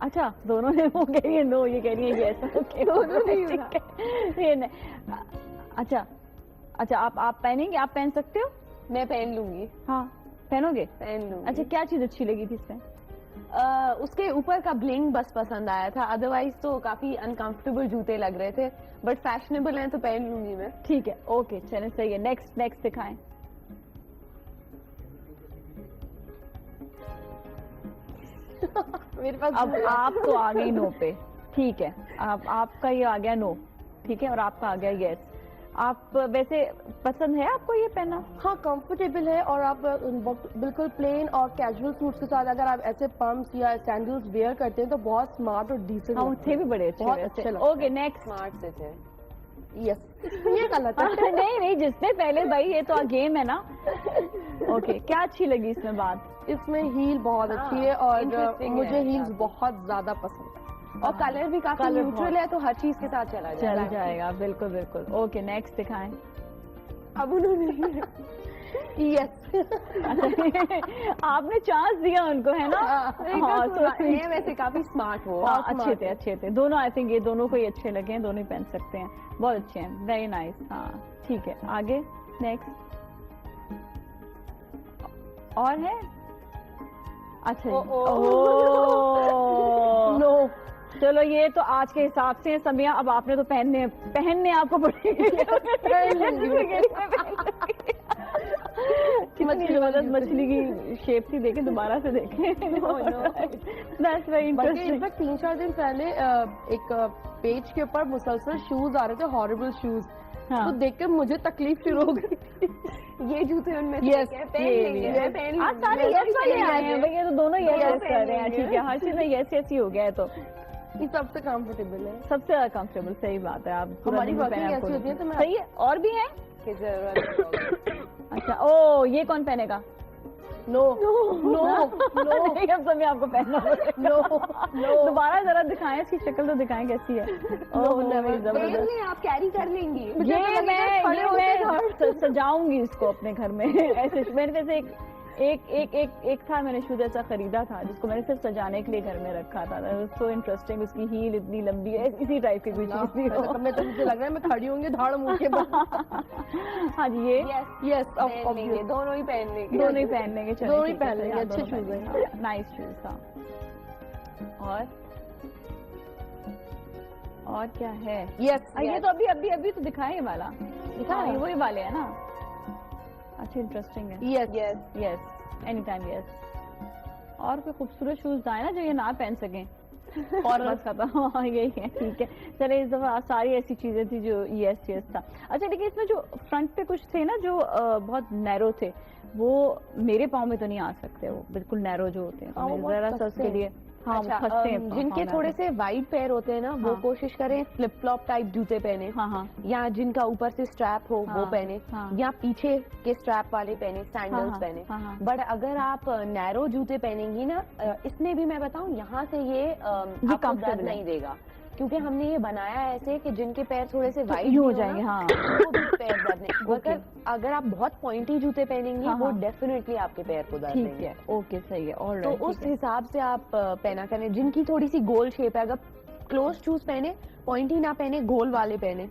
اچھا دونوں نے, وہ کہہ رہی ہے نو, یہ کہہ رہی ہے یس. اچھا اچھا, آپ پہنیں گے, آپ پہن سکتے ہو؟ میں پہن لوں گی. ہاں پہنو گے؟ پہن لوں. اچھا, کیا چیز اچھی لگی تھی اس میں؟ اس کے اوپر کا بلنگ بس پسند آیا تھا, ادروائز تو کافی انکمفرٹیبل جوتے لگ رہے تھے, بٹ فیشنیبل ہیں تو پہن لوں گی میں. ٹھیک ہے, اوکے چلیں, صحیح ہے. نیکسٹ دکھائیں. میرے پاس اب آپ تو آ گئی نو پہ. ٹھیک ہے, آپ کا یہ آ گیا نو. ٹھیک ہے, اور آپ کا آ گیا یس. آپ ویسے پسند ہے آپ کو یہ پہننا؟ ہاں کمفرٹیبل ہے, اور آپ بالکل پلین اور کیجول سوٹس کے ساتھ اگر آپ ایسے پمپس یا سینڈلز ویئر کرتے ہیں تو بہت اسمارٹ اور ڈیسنٹ. ہاں تھے بھی بڑے اچھے. Okay next. اسمارٹ سے تھے. یس, یہ غلط ہے. نہیں جس نے پہلے, بھائی یہ تو گیم ہے نا. اوکے, کیا اچھی لگی اس میں بات؟ اس میں ہیل بہت اچھی ہے, اور مجھے ہیلز بہت زیادہ پسند ہے, اور کلر بھی کافی نیوٹرل ہے, تو ہر چیز کے ساتھ چل جائے گا. بالکل بالکل. اوکے نیکسٹ دکھائیں. اب انہوں نے یس, آپ نے چانس دیا ان کو, ہے نا. ویسے کافی اسمارٹ ہو. اچھے تھے دونوں. آئی تھنک یہ دونوں کو ہی اچھے لگے ہیں, دونوں ہی پہن سکتے ہیں, بہت اچھے ہیں. Very nice. ہاں ٹھیک ہے, آگے نیکسٹ. اور ہے؟ اچھا نو, چلو یہ تو آج کے حساب سے سمیہ, اب آپ نے تو پہننے آپ کو پڑے گی. مچھلی کی شیپ تھی, دیکھیں دوبارہ سے دیکھیں. 3-4 دن پہلے ایک پیج کے اوپر مسلسل شوز آ رہے تھے, ہارریبل شوز, تو دیکھ کر مجھے تکلیف شروع ہو گئی. یہ جوتے ان میں سارے یس والے آئے ہیں بھائی, یہ تو دونوں یس کر رہے ہیں. ٹھیک ہے, ہر چیز میں یس ہی ہو گیا ہے, تو یہ سب سے کمفرٹیبل ہے. سب سے زیادہ کمفرٹیبل. صحیح بات ہے. آپ ہماری ورکنگ ایسی ہوتی ہے تو صحیح ہے. اور بھی ہیں کی ضرورت. اچھا, او یہ کون پہنے گا؟ نو اب سب آپ کو پہننا. دوبارہ ذرا دکھائیں, اس کی شکل تو دکھائیں کیسی ہے. آپ کیری کر لیں گی. یہ میں سجاؤں گی اس کو اپنے گھر میں. ایسے میرے ویسے ایک تھا, میں نے شوز ایسا خریدا تھا جس کو میں نے صرف سجانے کے لیے گھر میں رکھا تھا. سو انٹرسٹنگ, اس کی ہیل اتنی لمبی ہے, اسی ٹائپ کی کوئی چیز بھی ہو. میں تو مجھے لگ رہا ہے میں کھڑی ہوں گی دھاڑ منہ کے بعد. ہاں جی, یہ یس دونوں ہی پہننے کے. دونوں ہی پہننے کے. دونوں ہی پہن لیں گے, اچھے شوز ہیں, نائس شوز تھا. اور کیا ہے؟ یس, یہ تو ابھی تو دکھائیں یہ والا. دکھائیں, وہی والے ہیں نا. اچھا انٹرسٹنگ ہے. یس اینی ٹائم یس. اور کوئی خوبصورت شوز آئے نا جو یہ نہ پہن سکیں, اور بس ختم. یہی ہے. ٹھیک ہے, چلے اس دفعہ ساری ایسی چیزیں تھی جو یس تھا. اچھا لیکن اس میں جو فرنٹ پہ کچھ تھے نا جو بہت نیرو تھے, وہ میرے پاؤں میں تو نہیں آ سکتے. وہ بالکل نیرو جو ہوتے ہیں, ذرا سا اس کے لیے. جن کے تھوڑے سے وائڈ پیر ہوتے ہیں نا, وہ کوشش کریں فلپ فلاپ ٹائپ جوتے پہنے, یا جن کا اوپر سے اسٹریپ ہو وہ پہنے, یا پیچھے کے اسٹریپ والے پہنے, سینڈلز پہنے. بٹ اگر آپ نیرو جوتے پہنیں گی نا, اس میں بھی میں بتاؤں یہاں سے یہ درد نہیں دے گا, کیونکہ ہم نے یہ بنایا ایسے کہ جن کے پیر تھوڑے سے وائڈ ہو جائیں گے, وہ بھی پیر درد نہیں. اگر آپ بہت پوائنٹی جوتے پہنیں گی, وہ ڈیفینیٹلی آپ کے پیر کو درد دیں گے. اوکے صحیح ہے. تو اس حساب سے آپ پہنا کریں. جن کی تھوڑی سی گول شیپ ہے, اگر کلوز شوز پہنے, پوائنٹی نہ پہنے, گول والے پہنے,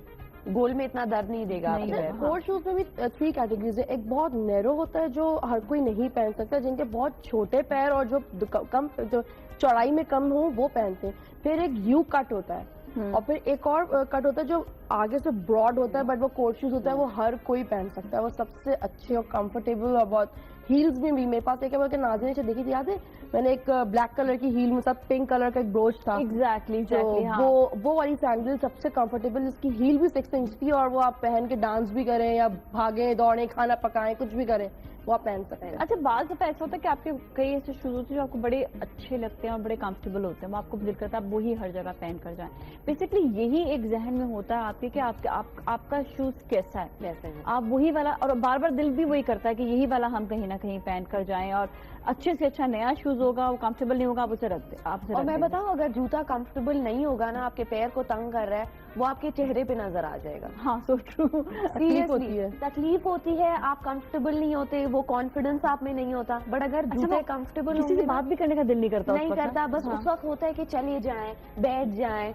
گول میں اتنا درد نہیں دے گا. کوٹ شوز میں بھی 3 کیٹیگریز ہے. ایک بہت نیرو ہوتا ہے جو ہر کوئی نہیں پہن سکتا, جن کے بہت چھوٹے پیر اور جو کم جو چوڑائی میں کم ہو وہ پہنتے ہیں. پھر ایک یو کٹ ہوتا ہے, اور پھر ایک اور کٹ ہوتا ہے جو آگے سے براڈ ہوتا ہے, بٹ وہ کوٹ شوز ہوتا ہے, وہ ہر کوئی پہن سکتا ہے. وہ سب سے اچھے اور کمفرٹیبل, اور بہت ہیلز میں بھی. میرے پاس ایک بار ناظرین سے دیکھی تھی, یاد ہے میں نے ایک بلیک کلر کی ہیل میں ساتھ پنک کلر کا ایک بروچ تھا. ایگزیکٹلی وہ والی سینڈل سب سے کمفرٹیبل, اس کی ہیل بھی 6 انچ تھی, اور وہ آپ پہن کے ڈانس بھی کریں یا بھاگیں دوڑیں کھانا پکائیں کچھ بھی کریں وہ آپ پہن سکتے ہیں. اچھا بعض دفعہ ایسا ہوتا ہے کہ آپ کے کئی ایسے شوز ہوتے ہیں جو آپ کو بڑے اچھے لگتے ہیں اور بڑے کمفرٹیبل ہوتے ہیں, وہ آپ کو دل کرتا ہے آپ وہی ہر جگہ پہن کر جائیں. بیسکلی یہی ایک ذہن میں ہوتا ہے آپ کے کہ آپ کا شوز کیسا ہے, آپ وہی والا, اور بار بار دل بھی وہی کرتا ہے کہ یہی والا ہم کہیں نہ کہیں پہن کر جائیں, اور اچھے سے اچھا نیا شوز ہوگا وہ کمفرٹیبل نہیں ہوگا آپ اسے رکھ دیں. اور میں بتاؤں اگر جوتا کمفرٹیبل نہیں ہوگا نا, آپ کے پیر کو تنگ کر رہا ہے, وہ آپ کے چہرے پہ نظر آ جائے گا. ہاں سو ٹرو, تکلیف ہوتی ہے, آپ کمفرٹیبل نہیں ہوتے, وہ کانفیڈنس آپ میں نہیں ہوتا. بٹ اگر جوتے کمفرٹیبل کسی سے بات بھی کرنے کا دل نہیں کرتا, بس اس وقت ہوتا ہے کہ چلے جائیں, بیٹھ جائیں,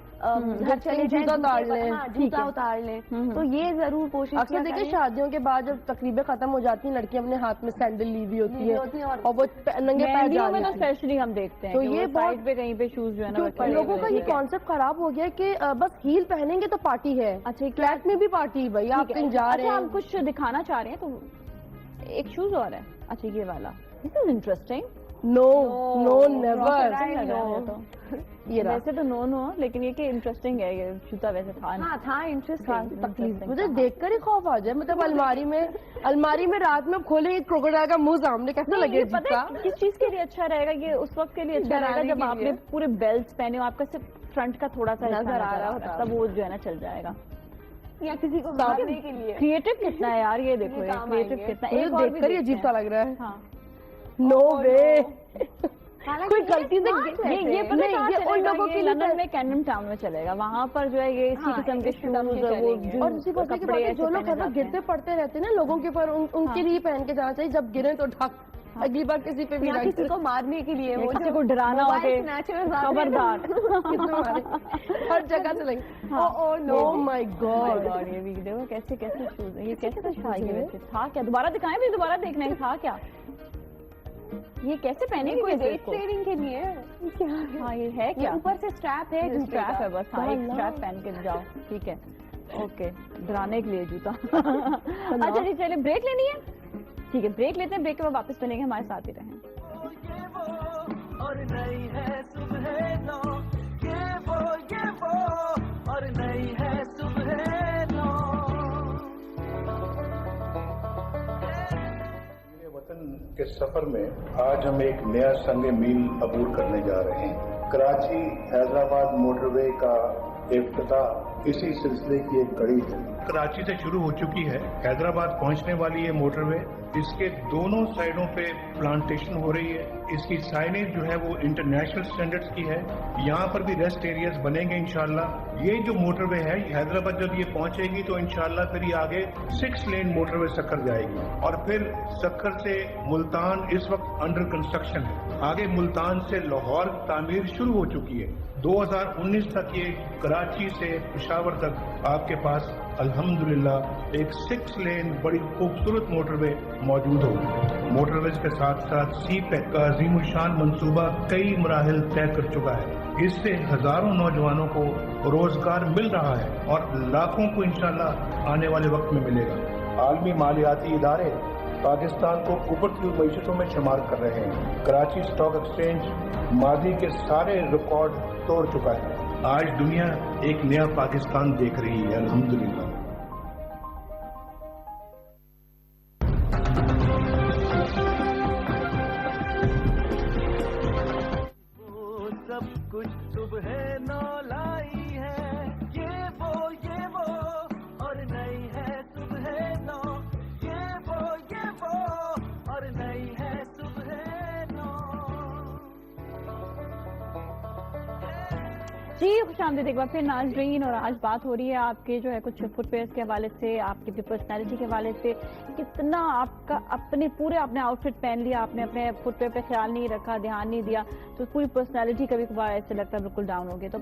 جوتا اتار لیں. تو یہ ضرور کوشش اکثر دیکھیں شادیوں کے بعد جب تقریبیں ختم ہو جاتی ہیں لڑکیاں اپنے ہاتھ میں سینڈل لی ہوئی ہوتی ہے اور وہ ننگے پیر جا رہی ہیں, اسپیشلی ہم دیکھتے ہیں تو یہ سائڈ پہ کہیں پہ شوز جو ہے نا لوگوں کا یہ کانسیپٹ خراب ہو گیا کہ بس ہیل پہنیں گے تو پارٹی ہے. اچھا فلیٹ میں بھی پارٹی, بھائی آپ کہیں جا رہے ہیں, ہم کچھ دکھانا چاہ رہے ہیں تو ایک شوز اور ہے. اچھا یہ والا انٹرسٹنگ, نو نیور, یہ ویسے تو نو لیکن یہ کہ انٹرسٹنگ ہے, یہ جوتا ویسے تھا انٹرسٹنگ. مجھے دیکھ کر ہی خوف آ جائے, مطلب الماری میں رات میں کھولیں کروکوڈائل کا منہ سامنے کیسا لگے جوتا. کس چیز کے لیے اچھا رہے گا یہ اس وقت کے لیے اچھا رہے گا جب آپ نے پورے بیلٹس پہنے, آپ کا صرف فرنٹ کا تھوڑا سا نظر آ رہا ہوتا, تب وہ جو ہے نا چل جائے گا. یا کسی کو مارنے کے لیے کریٹو کتنا ہے یار, یہ دیکھو کریٹو کتنا, ایک اور دیکھ کر ہی عجیب سا لگ رہا ہے. نو وے, کوئی غلطی سے یہ ان لوگوں کے لندن میں کینڈم ٹاؤن میں چلے گا, وہاں پر جو ہے یہ اسی قسم کے شوز اور اسی کپڑے جو لوگ گرتے پڑتے رہتے ہیں نا لوگوں کے اوپر, ان کے لیے پہن کے جانا چاہیے, جب گریں تو ڈھک, اگلی بار کسی پہ بھی کسی کو مارنے کے لیے, کسی کو ڈرانا ہو خبردار ہر جگہ سے لگے. او مائی گاڈ, یہ ویڈیو کیسے شوز ہیں, یہ کیسے تھا کیا, دوبارہ دکھائیں بھی, دوبارہ دیکھنا ہے تھا کیا, یہ کیسے پہنے گی, کوئی ویٹ ٹریننگ کے لیے. ہاں یہ ہے کیا, اوپر سے اسٹریپ ہے, اسٹریپ ہے بس, ہاں ایک اسٹریپ پہن کے جاؤ, ٹھیک ہے اوکے, ڈرانے کے لیے جوتا. اچھا جی چلے بریک لینی ہے, ٹھیک ہے بریک لیتے ہیں, بریک کے بعد واپس چلیں گے, ہمارے ساتھ ہی رہیں. اور نئی ہے صبح نو, یہ وہ اور نئی ہے صبح نو. وطن کے سفر میں آج ہم ایک نیا سنگ میل عبور کرنے جا رہے ہیں. کراچی حیدرآباد موٹر وے کا افتتاح اسی سلسلے کی ایک کڑی ہے. کراچی سے شروع ہو چکی ہے, حیدرآباد پہنچنے والی یہ موٹر وے, اس کے دونوں سائڈوں پہ پلانٹیشن ہو رہی ہے. اس کی سائنیج جو ہے وہ انٹرنیشنل سٹینڈرڈز کی ہے. یہاں پر بھی ریسٹ ایریاز بنیں گے انشاءاللہ. یہ جو موٹر وے ہے حیدرآباد جب یہ پہنچے گی تو انشاءاللہ پھر یہ آگے 6 لین موٹر وے سکھر جائے گی, اور پھر سکھر سے ملتان اس وقت انڈر کنسٹرکشن ہے. آگے ملتان سے لاہور تعمیر شروع ہو چکی ہے. 2019 تک یہ کراچی سے پشاور تک آپ کے پاس الحمدللہ ایک 6 لین بڑی خوبصورت موٹر وے موجود ہوگی. موٹر ویز کے ساتھ ساتھ سی پیک کا عظیم الشان منصوبہ کئی مراحل طے کر چکا ہے. اس سے ہزاروں نوجوانوں کو روزگار مل رہا ہے اور لاکھوں کو انشاءاللہ آنے والے وقت میں ملے گا. عالمی مالیاتی ادارے پاکستان کو ابھرتی ہوئی معیشتوں میں شمار کر رہے ہیں. کراچی اسٹاک ایکسچینج ماضی کے سارے ریکارڈ توڑ چکا ہے. آج دنیا ایک نیا پاکستان دیکھ رہی ہے الحمدللہ. وہ سب کچھ صبح نو لائی ہے, یہ وہ اور نئی ہے صبح نو, یہ وہ اور نئی ہے صبح نو. جی خوش آمدید ایک بار پھر ناظرین, اور آج بات ہو رہی ہے آپ کے جو ہے کچھ فٹ ویئرس کے حوالے سے, آپ کی پرسنالٹی کے حوالے سے, کتنا آپ کا اپنے آؤٹ فٹ پہن لیا, آپ نے اپنے فٹ ویئر پہ خیال نہیں رکھا, دھیان نہیں دیا, تو پوری پرسنالٹی کبھی کبھار ایسے لگتا ہے بالکل ڈاؤن ہو گئی. تو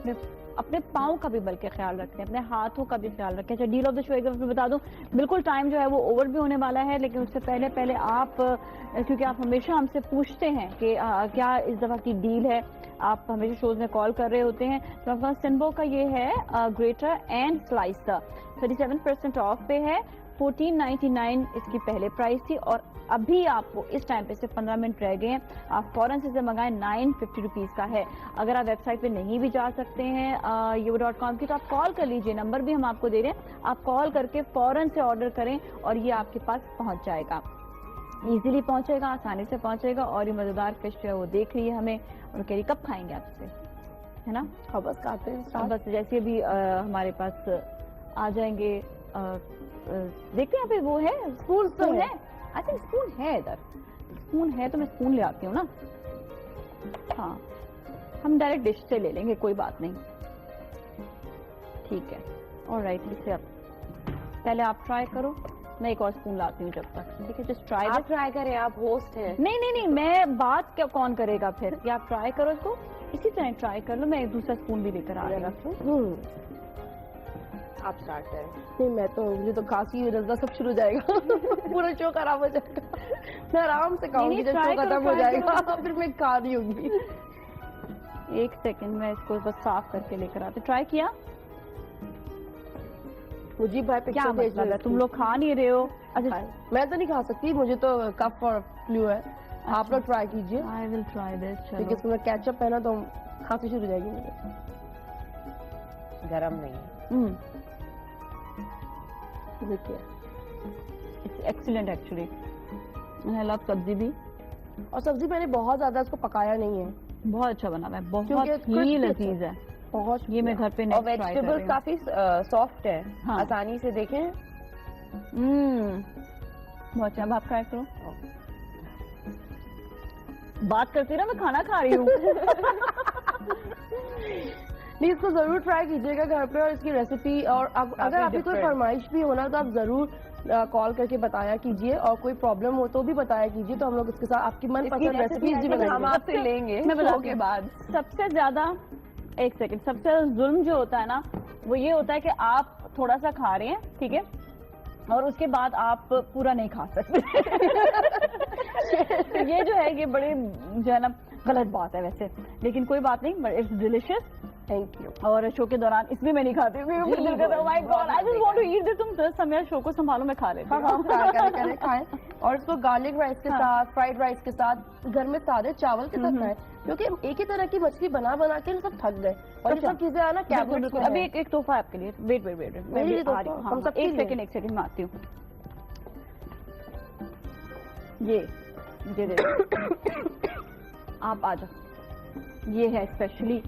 اپنے پاؤں کا بھی بلکہ خیال رکھتے ہیں, اپنے ہاتھوں کا بھی خیال رکھیں. اچھا ڈیل آف دا شو ایک دفعہ بتا دوں, بالکل ٹائم جو ہے وہ اوور بھی ہونے والا ہے, لیکن اس سے پہلے آپ, کیونکہ آپ ہمیشہ ہم سے پوچھتے ہیں کہ کیا اس دفعہ کی ڈیل ہے, آپ ہمیشہ شوز میں کال کر رہے ہوتے ہیں, تو آپ کا سنبو کا یہ ہے گریٹر اینڈ سلائسر 37% آف پہ ہے, 1499 اس کی پہلے پرائس تھی اور ابھی آپ کو اس ٹائم پہ صرف 15 منٹ رہ گئے ہیں. آپ فوراً سے منگائیں. 950 روپیز کا ہے. اگر آپ ویب سائٹ پہ نہیں بھی جا سکتے ہیں yevo.com کی تو آپ کال کر لیجئے. نمبر بھی ہم آپ کو دے رہے ہیں. آپ کال کر کے فوراً سے آرڈر کریں اور یہ آپ کے پاس پہنچ جائے گا. ایزیلی پہنچے گا, آسانی سے پہنچے گا. اور یہ مزیدار فش جو ہے وہ دیکھ رہی ہے ہمیں اور کہہ رہی کب کھائیں گے آپ سے, ہے نا؟ بس کھاتے ہیں. بس جیسے بھی ہمارے پاس آ جائیں گے. دیکھتے ہیں پہ وہ ہے اسپون ہے. آئی تھنک اسپون ہے ادھر. اسپون ہے تو میں اسپون لے آتی ہوں نا. ہاں ہم ڈائریکٹ ڈش سے لے لیں گے, کوئی بات نہیں. ٹھیک ہے, آلرائٹ. اسے اب پہلے آپ ٹرائی کرو, میں ایک اور اسپون لاتی ہوں جب تک. ٹھیک ہے, جسٹ ٹرائی. آپ ٹرائی کریں, آپ ہوسٹ ہیں. نہیں نہیں نہیں, میں بات کون کرے گا پھر. یہ آپ ٹرائی کرو اس کو, اسی طرح ٹرائی کر لو. میں ایک دوسرا اسپون بھی لے کر آ رہا ہوں. آپ سٹارٹ کریں. نہیں میں تو, مجھے تو کھانسی رزا سب شروع ہو جائے گا. پورا شو خراب ہو جائے گا. میں آرام سے کھاؤں گی جب شو ختم ہو جائے گا, پھر میں کھا رہی ہوں گی. ایک سیکنڈ, میں اس کو بس صاف کر کے لے کر آتے. ٹرائی کیا مجھے بھائی کیا مطلب ہے, تم لوگ کھا نہیں رہے ہو؟ اچھا میں تو نہیں کھا سکتی, مجھے تو کف اور فلو ہے. آپ لوگ ٹرائی کیجیے. I will try this. کیونکہ اس میں کیچپ ہے نا تو کھانسی شروع ہو جائے گی مجھے. گرم نہیں دیکھیے, ایکسیلنٹ ایکچولی. میں لو سبزی بھی, اور سبزی میں نے بہت زیادہ اس کو پکایا نہیں ہے. بہت اچھا بنا ہوا ہے, بہت ہی لذیذ ہے. بہت یہ میں گھر پہ اور ویجیٹیبل کافی سافٹ ہے, آسانی سے دیکھیں. بہت اچھا. اب آپ ٹرائی کرو. بات کرتی نا, میں کھانا کھا رہی ہوں. نہیں, اس کو ضرور ٹرائی کیجیے گا گھر پہ, اور اس کی ریسیپی. اور اگر آپ کی کوئی فرمائش بھی ہونا تو آپ ضرور کال کر کے بتایا کیجیے, اور کوئی پرابلم ہو تو بھی بتایا کیجیے, تو ہم لوگ اس کے ساتھ آپ کی من پسند ریسیپیز بھی بنائیں گے. ہم آپ سے لیں گے شو کے بعد. سب سے زیادہ, ایک سیکنڈ, سب سے ظلم جو ہوتا ہے نا وہ یہ ہوتا ہے کہ آپ تھوڑا سا کھا رہے ہیں, ٹھیک ہے, اور اس کے بعد آپ پورا نہیں کھا سکتے. یہ جو ہے یہ بڑی جو ہے نا غلط بات ہے ویسے, لیکن کوئی بات نہیں. But it's delicious. Thank you. اور شو کے دوران اس میں میں نہیں کھاتی ہوں. تم سمجھا شو کو سنبھالو, میں کھا لیتی ہوں. کھائیں. اور اس کو گارلک رائس کے ساتھ, فرائیڈ رائس کے ساتھ, گھر میں سادے چاول کے ساتھ کھائیں, کیونکہ ایک ہی طرح کی مچھلی بنا بنا کے سب تھک گئے. اور یہ سب چیزیں آنا کیبنٹ. ابھی ایک تحفہ آپ کے لیے. ویٹ ویٹ ویٹ, ہم سب ایک سیکنڈ میں آتی ہوں. یہ آپ آ جاؤ. یہ ہے اسپیشلی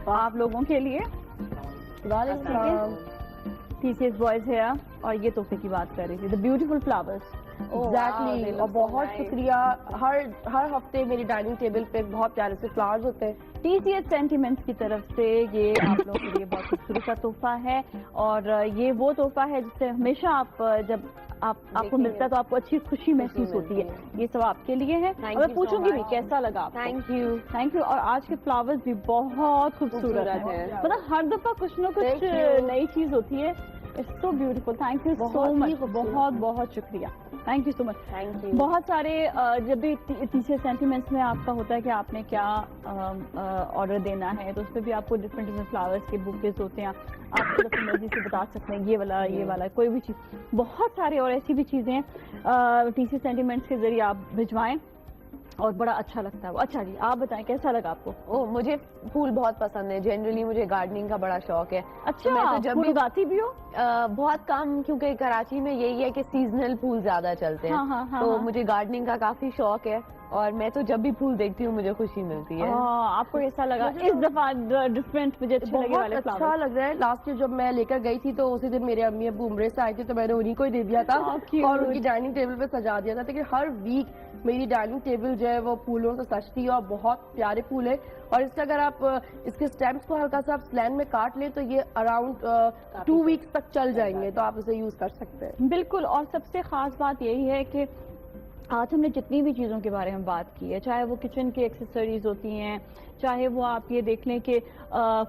آپ لوگوں کے لیے. TCS بوائز ہے, اور یہ تحفے کی بات کر رہی تھی, دا بیوٹیفل فلاورس. ایگزیکٹلی. اور بہت شکریہ. ہر ہفتے میری ڈائننگ ٹیبل پہ بہت پیارے سے فلاورز ہوتے ہیں. TCS سینٹیمنٹس کی طرف سے یہ آپ لوگوں کے لیے بہت خوبصورت کا تحفہ ہے, اور یہ وہ تحفہ ہے جس سے ہمیشہ آپ جب آپ کو ملتا ہے تو آپ کو اچھی خوشی محسوس ہوتی ہے. یہ سب آپ کے لیے ہے, اور میں پوچھوں گی بھی کیسا لگا. Thank you. Thank you. اور آج کے فلاورز بھی بہت خوبصورت ہیں, مطلب ہر دفعہ کچھ نہ کچھ نئی چیز ہوتی ہے. It's so beautiful. Thank you so much. بہت بہت شکریہ. Thank you so much. بہت سارے جب بھی TCS سینٹیمنٹس میں آپ کا ہوتا ہے کہ آپ نے کیا آرڈر دینا ہے, تو اس پہ بھی آپ کو ڈفرینٹ فلاورس کے بوکیز ہوتے ہیں. آپ کو مرضی سے بتا سکتے ہیں یہ والا کوئی بھی چیز. بہت سارے اور ایسی بھی چیزیں ہیں TCS سینٹیمنٹس کے ذریعے آپ بھجوائیں, اور بڑا اچھا لگتا ہے وہ. اچھا جی, آپ بتائیں کیسا لگا آپ کو؟ مجھے پھول بہت پسند ہے. جنرلی مجھے گارڈننگ کا بڑا شوق ہے. اچھا, جب بھی اگاتی بھی ہو؟ بہت کم, کیونکہ کراچی میں یہی ہے کہ سیزنل پھول زیادہ چلتے ہیں, تو مجھے گارڈننگ کا کافی شوق ہے, اور میں تو جب بھی پھول دیکھتی ہوں مجھے خوشی ملتی ہے. آپ کو ایسا لگا اس دفعہ ڈفرینٹ مجھے اچھے لگے والے فلاور؟ اچھا لگ رہا ہے. لاسٹ ایئر جب میں لے کر گئی تھی تو اسی دن میرے امی ابو عمرے سے آئے تھے, تو میں نے انہیں کو ہی دے دیا تھا اور ان کی ڈائننگ ٹیبل پہ سجا دیا تھا. لیکن ہر ویک میری ڈائننگ ٹیبل جو ہے وہ پھولوں سے سجتی ہے, اور بہت پیارے پھول ہے. اور اس سے اگر آپ اس کے سٹیمپس کو ہلکا سا آپ سلین میں کاٹ لیں تو یہ اراؤنڈ 2 ویکس تک چل جائیں گے, تو آپ اسے یوز کر سکتے ہیں. بالکل. اور سب سے خاص بات یہی ہے کہ آج ہم نے جتنی بھی چیزوں کے بارے میں بات کی ہے, چاہے وہ کچن کی ایکسیسریز ہوتی ہیں, چاہے وہ آپ یہ دیکھ لیں کہ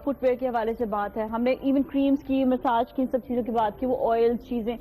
فٹ ویئر کے حوالے سے بات ہے, ہم نے ایون کریمز کی, مساج کی, ان سب چیزوں کی بات کی, وہ آئل چیزیں,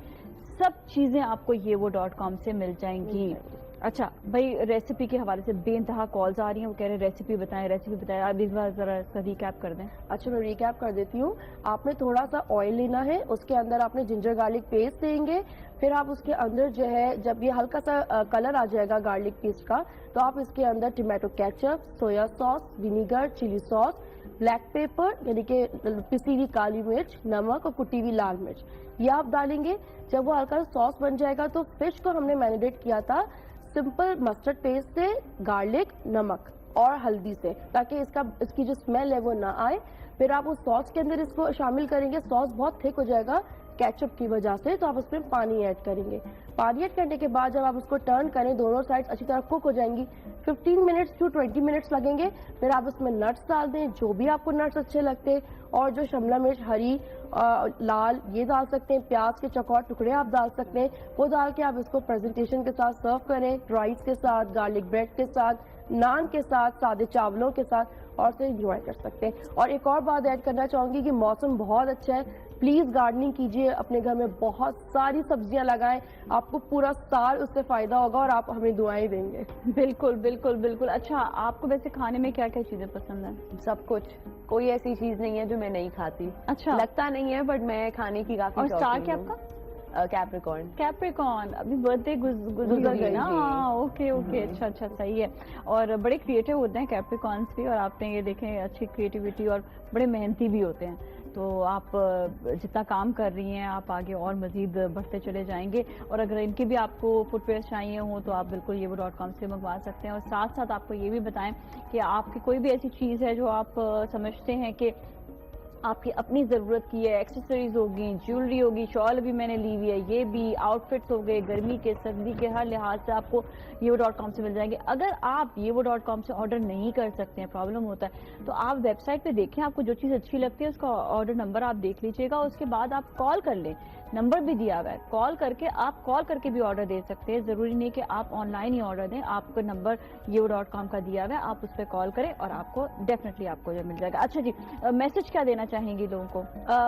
سب چیزیں آپ کو yevo.com سے مل جائیں گی. اچھا بھائی ریسیپی کے حوالے سے بے انتہا کالز آ رہی ہیں, وہ کہہ رہے ہیں ریسیپی بتائیں. آپ اس بار ذرا اس کا ریکیپ کر دیں. اچھا میں ریکیپ کر دیتی ہوں. آپ نے تھوڑا سا آئل لینا ہے, اس کے اندر آپ نے جنجر گارلک پیسٹ دیں گے. پھر آپ اس کے اندر جو ہے جب یہ ہلکا سا کلر آ جائے گا گارلک پیسٹ کا, تو آپ اس کے اندر ٹمیٹو کیچپ, سویا ساس, ونیگر, چلی ساس, بلیک پیپر یعنی کہ پسی ہوئی کالی مرچ, نمک اور کٹی ہوئی لال مرچ یہ آپ ڈالیں گے. جب وہ ہلکا ساس بن جائے گا تو فش کو ہم نے مینیڈیٹ کیا تھا سمپل مسٹرڈ پیسٹ سے, گارلک, نمک اور ہلدی سے, تاکہ اس کی جو اسمیل ہے وہ نہ آئے. پھر آپ اس ساس کے اندر اس کو شامل کریں گے. ساس بہت تھک ہو جائے گا کیچپ کی وجہ سے, تو آپ اس میں پانی ایڈ کریں گے. پانی ایڈ کرنے کے بعد جب آپ اس کو ٹرن کریں, دونوں سائڈ اچھی طرح کوک ہو جائیں گی, 15 منٹس to 20 منٹس لگیں گے. پھر آپ اس میں نٹس ڈال دیں, جو بھی آپ کو نٹس اچھے لگتے, اور جو شملہ مرچ ہری لال یہ ڈال سکتے ہیں, پیاز کے چوکور ٹکڑے آپ ڈال سکتے ہیں, وہ ڈال کے آپ اس کو پریزنٹیشن کے ساتھ سرو کریں, رائس کے ساتھ, گارلک بریڈ کے ساتھ, نان کے ساتھ, سادے چاولوں کے ساتھ, اور اسے انجوائے کر سکتے ہیں. اور ایک اور بات ایڈ کرنا چاہوں گی کہ موسم بہت اچھا ہے, پلیز گارڈننگ کیجئے, اپنے گھر میں بہت ساری سبزیاں لگائیں, آپ کو پورا سال اس سے فائدہ ہوگا اور آپ ہمیں دعائیں دیں گے. بالکل بالکل بالکل. اچھا آپ کو ویسے کھانے میں کیا کیا چیزیں پسند ہیں؟ سب کچھ, کوئی ایسی چیز نہیں ہے جو میں نہیں کھاتی. اچھا لگتا نہیں ہے بٹ میں کھانے کی کافی. اور اسٹار کیا آپ کا؟ کیپریکارن. ابھی برتھ ڈے گزر گئی نا. اوکے اوکے, اچھا صحیح ہے. اور بڑے کریٹو ہوتے ہیں کیپریکارنس بھی, اور آپ نے یہ دیکھیں اچھی کریٹیوٹی اور بڑے محنتی بھی ہوتے ہیں. تو آپ جتنا کام کر رہی ہیں آپ آگے اور مزید بڑھتے چلے جائیں گے. اور اگر ان کی بھی آپ کو فٹ ویئر چاہیے ہوں تو آپ بالکل yewo.com سے منگوا سکتے ہیں. اور ساتھ ساتھ آپ کو یہ بھی بتائیں کہ آپ کی کوئی بھی ایسی چیز ہے جو آپ سمجھتے ہیں کہ آپ کی اپنی ضرورت کی ہے, ایکسیسریز ہوگی, جیولری ہوگی, شال بھی میں نے لی ہوئی ہے, یہ بھی آؤٹ فٹس ہو گئے, گرمی کے سردی کے ہر لحاظ سے آپ کو yewo.com سے مل جائیں گے. اگر آپ yewo.com سے آرڈر نہیں کر سکتے ہیں, پرابلم ہوتا ہے, تو آپ ویب سائٹ پہ دیکھیں, آپ کو جو چیز اچھی لگتی ہے اس کا آرڈر نمبر آپ دیکھ لیجیے گا, اس کے بعد آپ کال کر لیں, نمبر بھی دیا ہوا ہے, کال کر کے بھی آرڈر دے سکتے ہیں. ضروری نہیں کہ آپ آن لائن ہی آرڈر دیں, آپ کا نمبر yewo.com کا دیا ہوا ہے, آپ اس پہ کال کریں اور آپ کو ڈیفینیٹلی آپ کو جو مل جائے گا. اچھا جی, میسج کیا دینا چاہیں گی لوگوں کو؟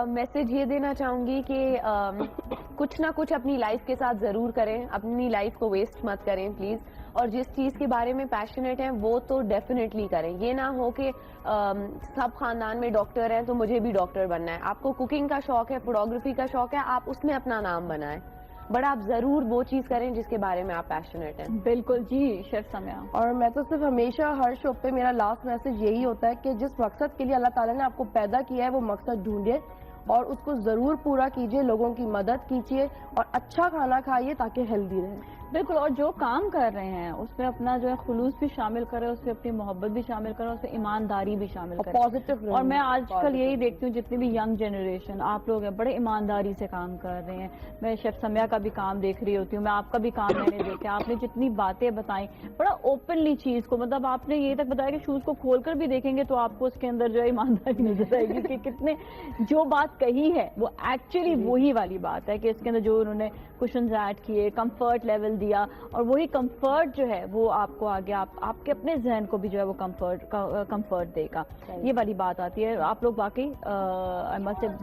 میسج یہ دینا چاہوں گی کہ کچھ نہ کچھ اپنی لائف کے ساتھ ضرور کریں, اپنی لائف کو ویسٹ مت کریں پلیز, اور جس چیز کے بارے میں پیشنیٹ ہیں وہ تو ڈیفینیٹلی کریں. یہ نہ ہو کہ سب خاندان میں ڈاکٹر ہیں تو مجھے بھی ڈاکٹر بننا ہے. آپ کو کوکنگ کا شوق ہے, فوٹوگرافی کا شوق ہے, آپ اس میں اپنا نام بنائیں, بٹ آپ ضرور وہ چیز کریں جس کے بارے میں آپ پیشنیٹ ہیں. بالکل جی شیف سمیہ. اور میں تو صرف ہمیشہ ہر شو پہ میرا لاسٹ میسج یہی ہوتا ہے کہ جس مقصد کے لیے اللہ تعالیٰ نے آپ کو پیدا کیا ہے وہ مقصد ڈھونڈیے اور اس کو ضرور پورا کیجئے, لوگوں کی مدد کیجئے اور اچھا کھانا کھائیے تاکہ ہیلدی رہیں. بالکل, اور جو کام کر رہے ہیں اس میں اپنا جو ہے خلوص بھی شامل کریں, اس میں اپنی محبت بھی شامل کریں, اس میں ایمانداری بھی شامل کریں, پازیٹیو. اور میں آج کل یہی دیکھتی ہوں جتنی بھی ینگ جنریشن آپ لوگ ہیں بڑے ایمانداری سے کام کر رہے ہیں. میں شیف سمیہ کا بھی کام دیکھ رہی ہوتی ہوں, میں آپ کا بھی کام میں نے دیکھا, آپ نے جتنی باتیں بتائیں بڑا اوپنلی چیز کو, مطلب آپ نے یہ تک بتایا کہ شوز کو کھول کر بھی دیکھیں گے تو آپ کو اس کے اندر جو ہے ایمانداری نظر آئے گی کہ کتنے جو بات کہی ہے وہ ایکچولی وہی والی بات ہے کہ اس کے اندر جو انہوں نے کوشنز ایڈ کیے, کمفرٹ لیول دیا, اور وہی کمفرٹ جو ہے وہ آپ کو آگے آپ کے اپنے ذہن کو بھی جو ہے وہ کمفرٹ دے گا. یہ والی بات آتی ہے. آپ لوگ واقعی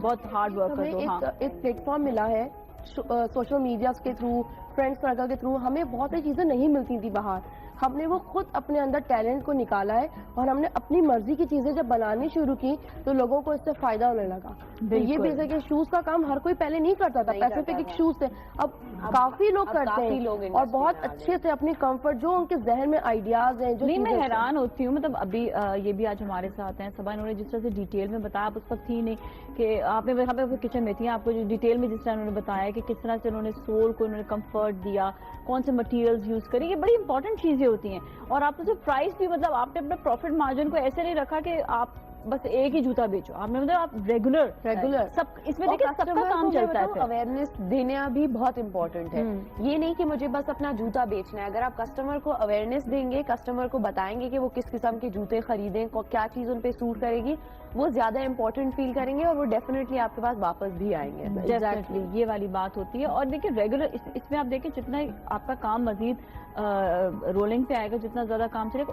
بہت ہارڈ ورک کرتے ہو. ایک پلیٹ فارم ملا ہے سوشل میڈیا کے تھرو, فرینڈ سرکل کے تھرو, ہمیں بہت سی چیزیں نہیں ملتی تھی باہر, ہم نے وہ خود اپنے اندر ٹیلنٹ کو نکالا ہے اور ہم نے اپنی مرضی کی چیزیں جب بنانی شروع کی تو لوگوں کو اس سے فائدہ ہونے لگا. یہ بھی ہے کہ شوز کا کام ہر کوئی پہلے نہیں کرتا تھا, پیسے پہ ایک شوز سے اب کافی لوگ کرتے ہیں اور بہت اچھے سے اپنی کمفرٹ جو ان کے ذہن میں آئیڈیاز ہیں. نہیں, میں حیران ہوتی ہوں, مطلب ابھی یہ بھی آج ہمارے ساتھ ہیں صبح, انہوں نے جس طرح سے ڈیٹیل میں بتایا, آپ اس وقت تھی نہیں کہ آپ نے یہاں پہ کچن میں تھی, آپ کو جو ڈیٹیل میں جس طرح انہوں نے بتایا کہ کس طرح سے انہوں نے سول کو انہوں نے کمفرٹ دیا, کون سے مٹیریلز یوز کریں, یہ بڑی امپورٹنٹ چیزیں ہوتی ہیں. اور آپ اسے پرائس بھی, مطلب آپ نے اپنے پروفٹ مارجن کو ایسے نہیں رکھا کہ آپ بس ایک ہی جوتا بیچو, آپ نے مطلب آپ ریگولر سب اس میں دیکھیں سب کا کام چلتا ہے. اویئرنیس دینا بھی بہت امپورٹنٹ ہے. یہ نہیں کہ مجھے بس اپنا جوتا بیچنا ہے, اگر آپ کسٹمر کو اویئرنیس دیں گے, کسٹمر کو بتائیں گے کہ وہ کس قسم کے جوتے خریدیں, کیا چیز ان پہ سوٹ کرے گی, وہ زیادہ امپورٹنٹ فیل کریں گے اور وہ ڈیفینیٹلی آپ کے پاس واپس بھی آئیں گے. ایگزیکٹلی یہ والی بات ہوتی ہے. اور دیکھیں ریگولر اس میں آپ دیکھیں جتنا آپ کا کام مزید رولنگ پہ آئے گا, جتنا زیادہ کام چلے گا